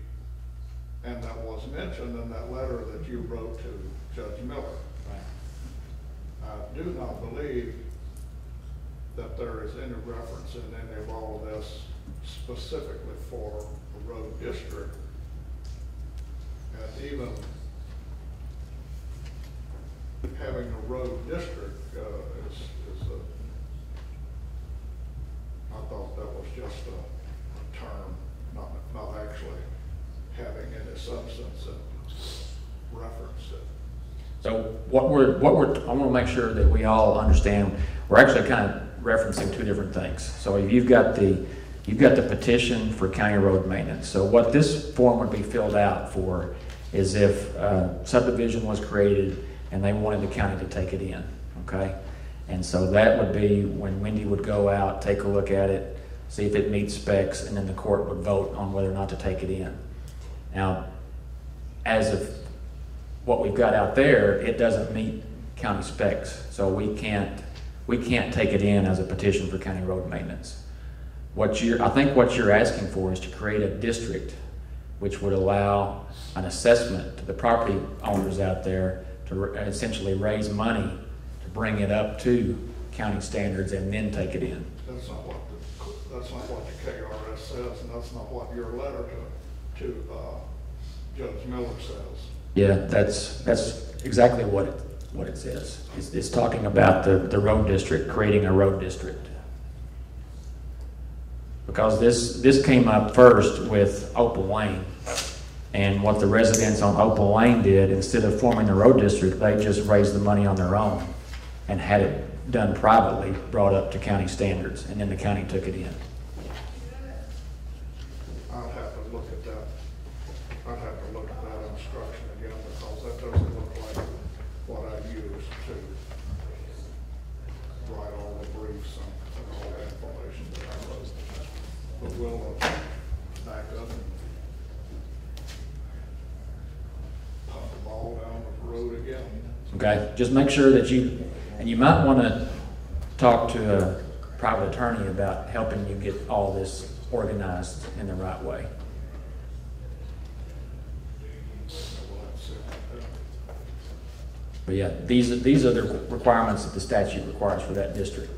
and that was mentioned in that letter that you wrote to Judge Miller. Right. I do not believe that there is any reference in any of all of this specifically for the road district. And even having a road district I thought that was just a term, not actually having any substance and reference it. So I want to make sure that we all understand, we're actually kind of referencing two different things. So you've got the petition for county road maintenance. So what this form would be filled out for is if subdivision was created and they wanted the county to take it in, okay? And so that would be when Wendy would go out, take a look at it, see if it meets specs, and then the court would vote on whether or not to take it in. Now, as of what we've got out there, it doesn't meet county specs, so we can't take it in as a petition for county road maintenance. I think what you're asking for is to create a district which would allow an assessment to the property owners out there to essentially raise money to bring it up to county standards and then take it in. That's not what the KRS says, and that's not what your letter to Judge Miller says. Yeah, that's exactly what it says. It's talking about the road district, creating a road district. Because this came up first with Opal Lane, and what the residents on Opal Lane did, instead of forming the road district, they just raised the money on their own and had it done privately, brought up to county standards, and then the county took it in. I'd have to look at that. I'd have to look at that instruction again, because that doesn't look like what I used to write all the briefs and all the information that I wrote. But we'll back up and pump the ball down the road again. Okay, just make sure that you might want to talk to a private attorney about helping you get all this organized in the right way. But yeah, these are the requirements that the statute requires for that district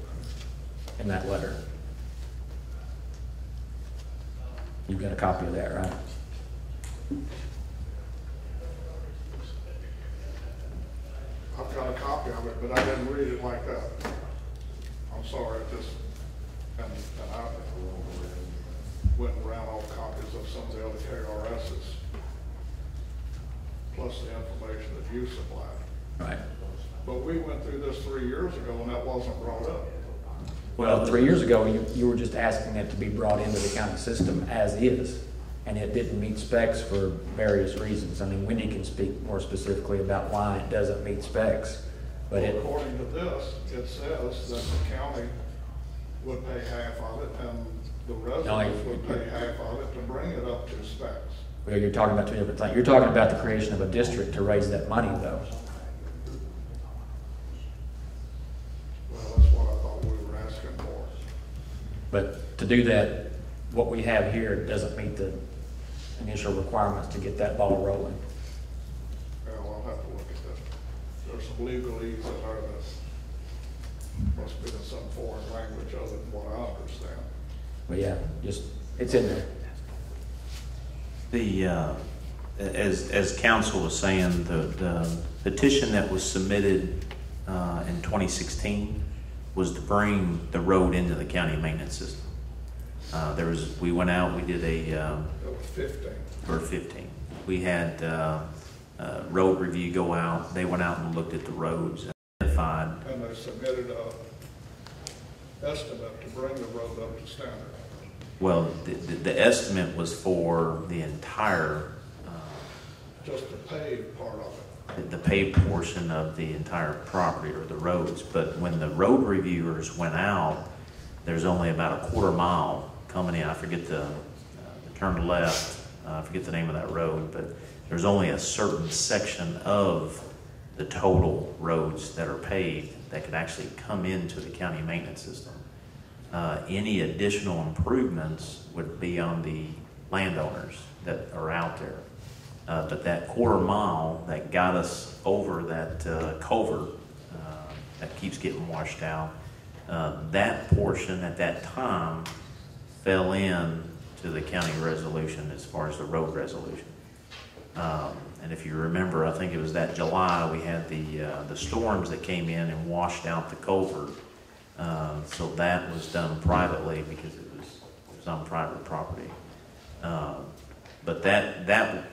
in that letter. You've got a copy of that, right? I've got a copy of it, but I didn't read it like that. I'm sorry, and I went around all copies of some of the other KRSs, plus the information that you supplied. Right. But we went through this 3 years ago, and that wasn't brought up. Well, 3 years ago, you were just asking it to be brought into the county system as is, and it didn't meet specs for various reasons. I mean, Wendy can speak more specifically about why it doesn't meet specs, but According to this, it says that the county would pay half of it, and the residents would pay half of it to bring it up to specs. Well, you're talking about two different things. You're talking about the creation of a district to raise that money, though. Well, that's what I thought we were asking for. But to do that, what we have here doesn't meet the initial requirements to get that ball rolling. Well, I'll have to look at that. There's some legalese in there that must be in some foreign language other than what I understand. But yeah, just, it's in there. As council was saying, the petition that was submitted in 2016 was to bring the road into the county maintenance system. We went out, we did That was 15. or 15. We had road review go out. They went out and looked at the roads and identified. And they submitted a estimate to bring the road up to standard. Well, the estimate was for the entire, Just the paved part of it. the paved portion of the entire property or the roads. But when the road reviewers went out, there's only about a quarter mile coming in. I forget the turn left. I forget the name of that road, but there's only a certain section of the total roads that are paved that could actually come into the county maintenance system. Any additional improvements would be on the landowners that are out there. But that quarter mile that got us over that culvert that keeps getting washed out, that portion at that time fell in to the county resolution as far as the road resolution. And if you remember, I think it was that July, we had the storms that came in and washed out the culvert. So that was done privately because it was on private property. But that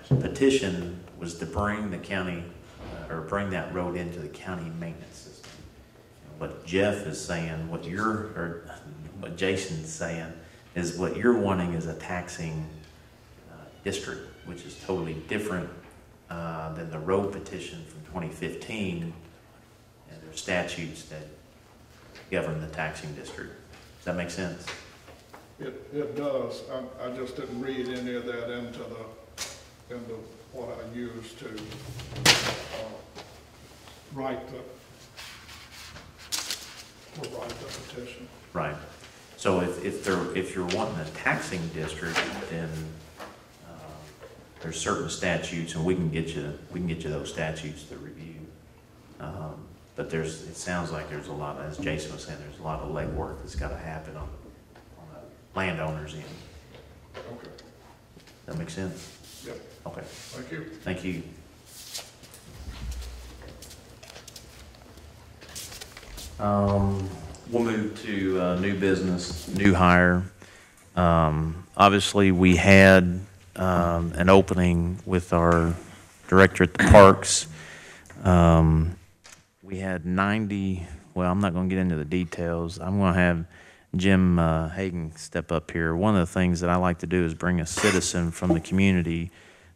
petition was to bring the county, or bring that road into the county maintenance system. What Jeff is saying, what Jason's saying, is what you're wanting is a taxing district, which is totally different than the road petition from 2015. And there's statutes that govern the taxing district. Does that make sense? It does. I just didn't read any of that into what I used to write the petition. Right. So if you're wanting a taxing district, then there's certain statutes, and we can get you those statutes to review. But it sounds like there's a lot, as Jason was saying, there's a lot of legwork that's got to happen on the landowner's end. Okay. That make sense? Yep. Okay. Thank you. Thank you. We'll move to new business, new hire. Obviously, we had an opening with our director at the parks. We had 90, well, I'm not going to get into the details. I'm going to have Jim Hagan step up here. One of the things that I like to do is bring a citizen from the community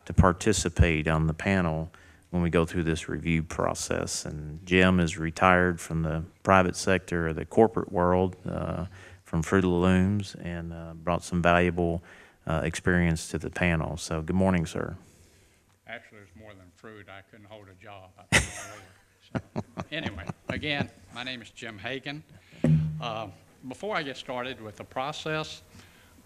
to participate on the panel when we go through this review process. And Jim is retired from the private sector or the corporate world from Fruit of the Looms, and brought some valuable experience to the panel. So good morning, sir. Actually, it's more than fruit. I couldn't hold a job. So, anyway, again, my name is Jim Hagan. Before I get started with the process,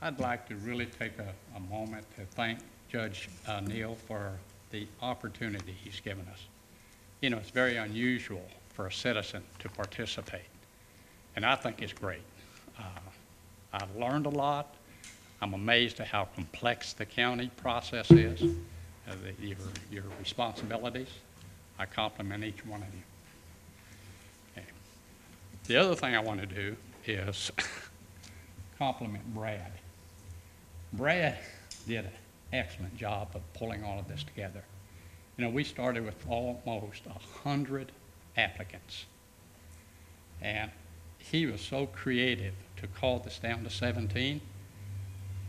I'd like to really take a moment to thank Judge Neal for the opportunity he's given us. You know, it's very unusual for a citizen to participate, and I think it's great. I've learned a lot. I'm amazed at how complex the county process is, your responsibilities. I compliment each one of you. Okay. The other thing I want to do is compliment Brad. Brad did an excellent job of pulling all of this together. You know, we started with almost 100 applicants, and he was so creative to call this down to 17.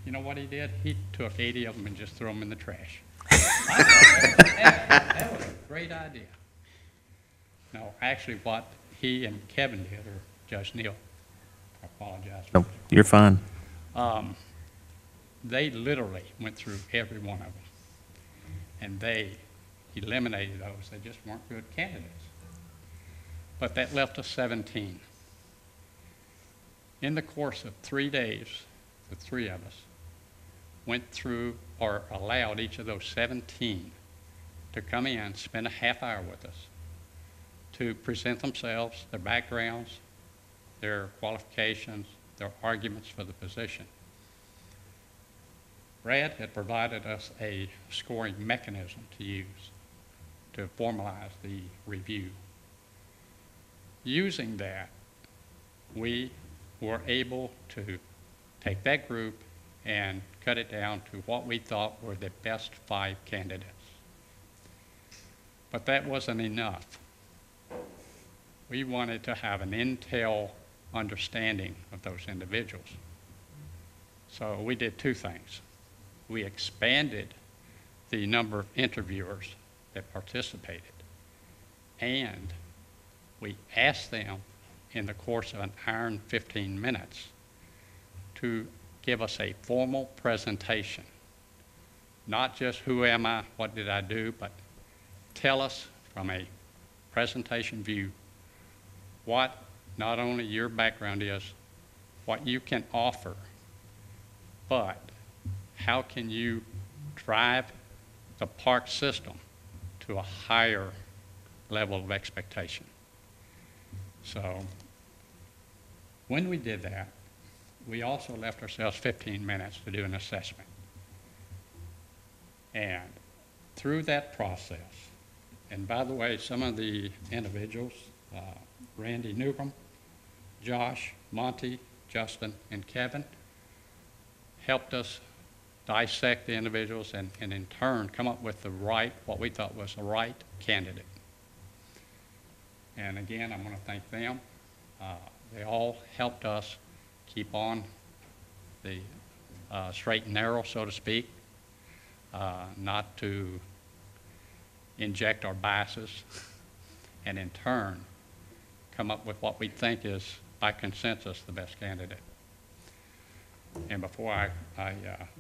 You know what he did? He took 80 of them and just threw them in the trash. That was a great idea. No, actually what he and Kevin did, or Judge Neal, apologize. Nope, you're fine. They literally went through every one of them, and they eliminated those. They just weren't good candidates. But that left us 17. In the course of 3 days, the three of us went through or allowed each of those 17 to come in, spend a half hour with us, to present themselves, their backgrounds, their qualifications, their arguments for the position. Brad had provided us a scoring mechanism to use to formalize the review. Using that, we were able to take that group and cut it down to what we thought were the best 5 candidates. But that wasn't enough. We wanted to have an intel understanding of those individuals. So we did 2 things. We expanded the number of interviewers that participated, and we asked them in the course of an hour and 15 minutes to give us a formal presentation. Not just who am I, what did I do, but tell us from a presentation view what not only your background is, what you can offer, but how can you drive the park system to a higher level of expectation. So when we did that, we also left ourselves 15 minutes to do an assessment. And through that process, and by the way, some of the individuals, Randy Newcomb, Josh, Monty, Justin, and Kevin, helped us dissect the individuals and in turn come up with the right, what we thought was the right candidate. And again, I'm going to thank them. They all helped us keep on the straight and narrow, so to speak, not to inject our biases, and in turn come up with what we think is, by consensus, the best candidate. And before I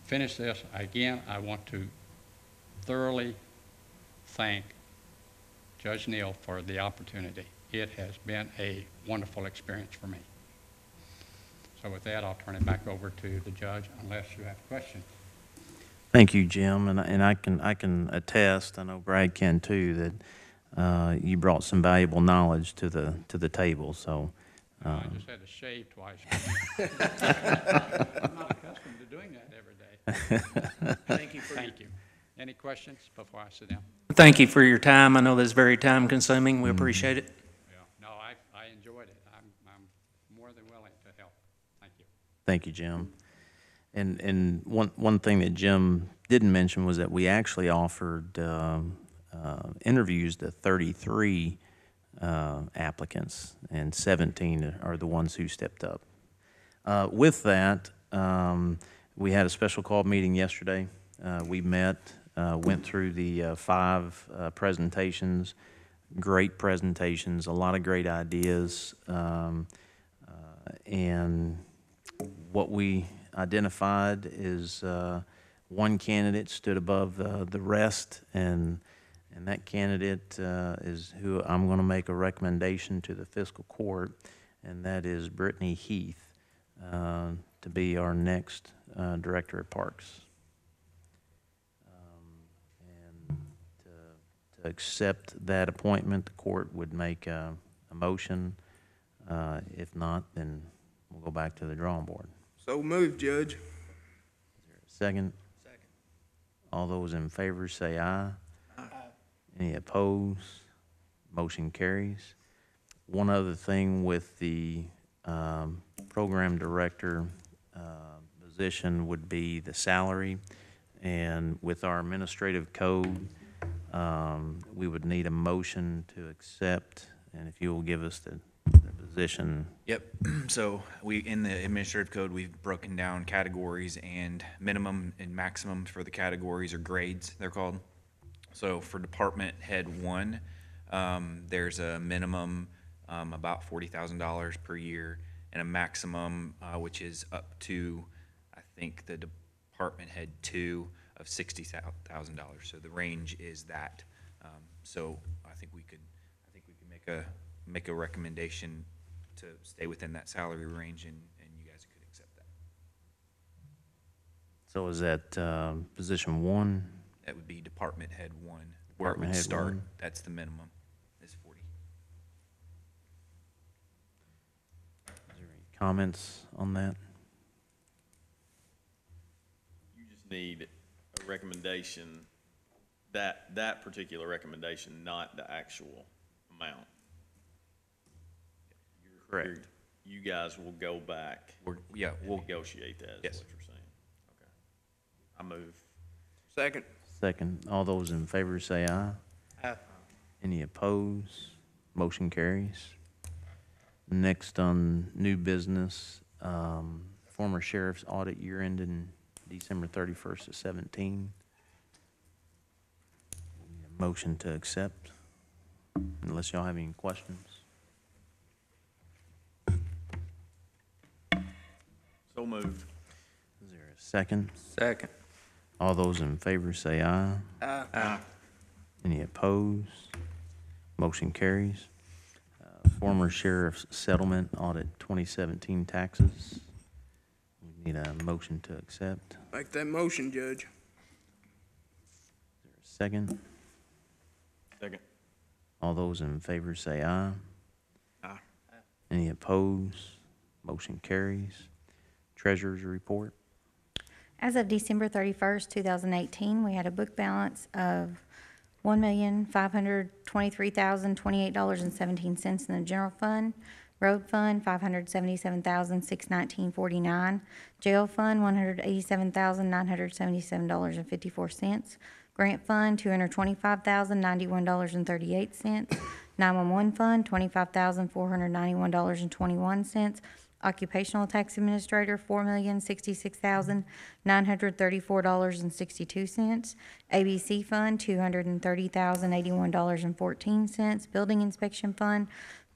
finish this, again, I want to thoroughly thank Judge Neal for the opportunity. It has been a wonderful experience for me. So with that, I'll turn it back over to the judge unless you have questions. Thank you, Jim, and I can attest, I know Brad can too, that you brought some valuable knowledge to the table. So I just had to shave twice. I'm not accustomed to doing that every day. Thank you. Thank you. Any questions before I sit down? Thank you for your time. I know that's very time consuming. We appreciate it. Yeah. No, I enjoyed it. I'm more than willing to help. Thank you. Thank you, Jim. And one thing that Jim didn't mention was that we actually offered interviews to 33 applicants, and 17 are the ones who stepped up. With that, we had a special call meeting yesterday. We met, went through the 5 presentations, great presentations, a lot of great ideas, and what we identified is one candidate stood above the rest, and that candidate is who I'm going to make a recommendation to the Fiscal Court, and that is Brittany Heath to be our next Director of Parks. And to accept that appointment, the court would make a motion. If not, then we'll go back to the drawing board. So moved, Judge. Second? Second. All those in favor say aye. Aye. Any opposed? Motion carries. One other thing with the program director position would be the salary. And with our administrative code, we would need a motion to accept. And if you will give us the position. Yep. So in the administrative code, we've broken down categories and minimum and maximum for the categories, or grades, they're called. So for Department Head 1, there's a minimum about $40,000 per year, and a maximum, which is up to, I think, the department head 2 of $60,000. So the range is that. So I think we could make a recommendation to stay within that salary range, and you guys could accept that. So is that position 1? That would be department head 1, where it Department would head start. 1. That's the minimum, is 40. Is there any comments on that? You just need a recommendation, that particular recommendation, not the actual amount. Correct. You guys will go back We'll and negotiate that, is Yes. what you're saying. Okay. I move. Second. Second. All those in favor say aye. Aye. Any opposed? Motion carries. Next on new business, former sheriff's audit year ending December 31st of 17. Motion to accept, unless y'all have any questions. So moved. Is there a second? Second. All those in favor say aye. Aye. Any opposed? Motion carries. Former sheriff's settlement audit 2017 taxes. We need a motion to accept. Make that motion, Judge. Is there a second? Second. All those in favor say aye. Aye. Any opposed? Motion carries. Treasurer's report. As of December 31st, 2018, we had a book balance of $1,523,028.17 in the general fund, road fund $577,619.49, jail fund $187,977.54, grant fund $225,091.38, 911 fund $25,491.21, occupational tax administrator, $4,066,934.62. ABC fund, $230,081.14. Building inspection fund,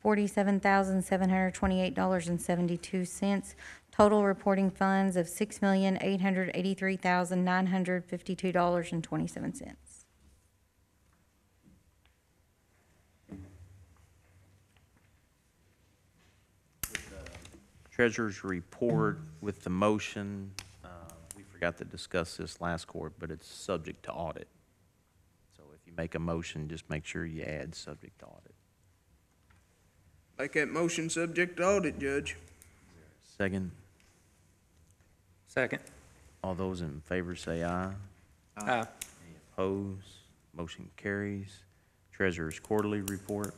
$47,728.72. Total reporting funds of $6,883,952.27. Treasurer's report with the motion, we forgot to discuss this last court, but it's subject to audit. So if you make a motion, just make sure you add subject to audit. Make that motion subject to audit, Judge. Second, Second. all those in favor say aye. Aye. Any opposed? Motion carries. Treasurer's quarterly report.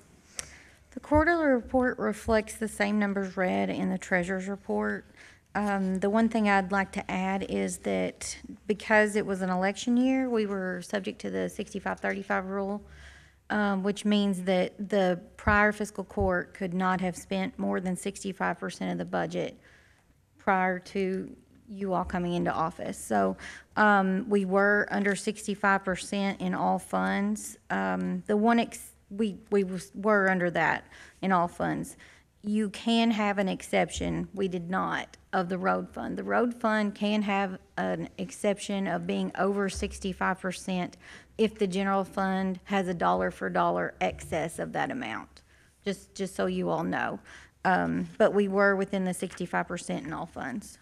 The quarterly report reflects the same numbers read in the treasurer's report. The one thing I'd like to add is that because it was an election year, we were subject to the 65-35 rule, which means that the prior fiscal court could not have spent more than 65% of the budget prior to you all coming into office. So we were under 65% in all funds. We were under that in all funds. You can have an exception, we did not, of the road fund. The road fund can have an exception of being over 65% if the general fund has a dollar for dollar excess of that amount, just so you all know. But we were within the 65% in all funds.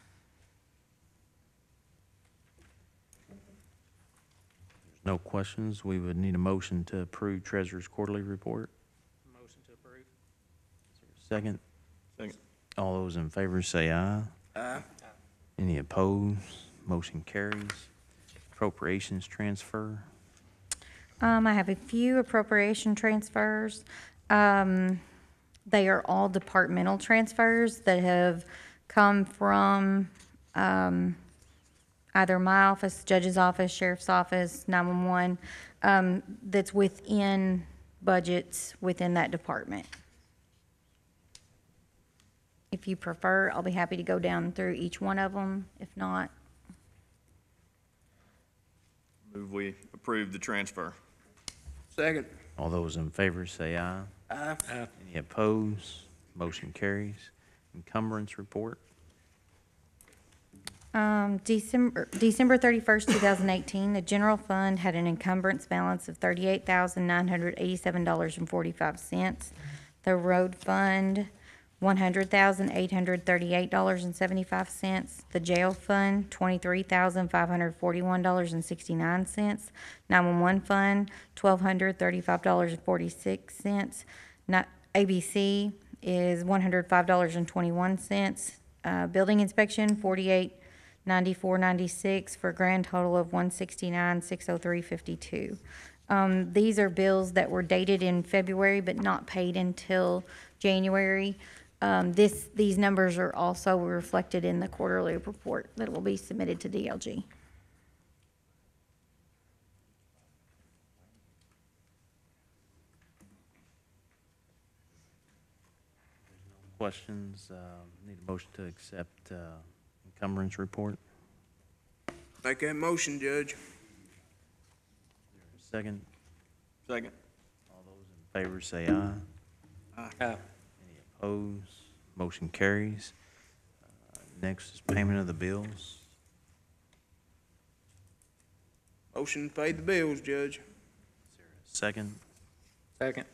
No questions. We would need a motion to approve Treasurer's quarterly report. Motion to approve. Second, Second. all those in favor say aye. Aye. Any opposed? Motion carries. Appropriations transfer. I have a few appropriation transfers. They are all departmental transfers that have come from either my office, judge's office, sheriff's office, 911, that's within budgets within that department. If you prefer, I'll be happy to go down through each one of them. If not, Move we approve the transfer. Second. All those in favor say aye. Aye. Any opposed? Motion carries. encumbrance report. December 31st, 2018, the general fund had an encumbrance balance of $38,987.45. The road fund, $100,838.75. The jail fund, $23,541.69. 911 fund, $1,235.46. ABC is $105.21. Building inspection, $48.94.96 for a grand total of $169,603.52. These are bills that were dated in February but not paid until January. These numbers are also reflected in the quarterly report that will be submitted to DLG. Questions? Need a motion to accept encumbrance report. Make that motion, Judge. Second. Second. All those in favor say aye. Aye. Any opposed? Motion carries. Next is payment of the bills. Motion to pay the bills, Judge. Is there a second? Second.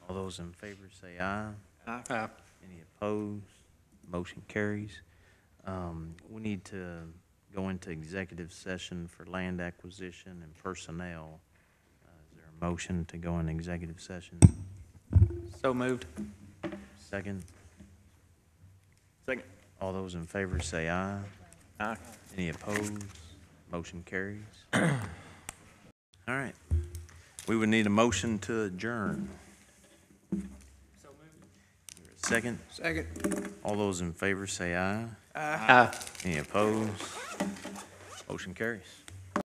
All those in favor say aye. Aye. Any opposed? Motion carries. We need to go into executive session for land acquisition and personnel. Is there a motion to go in executive session? So moved. Second. Second. All those in favor say aye. Aye. Any opposed? Motion carries. All right. We would need a motion to adjourn. Second. Second. All those in favor say aye. Aye. Any opposed? Motion carries.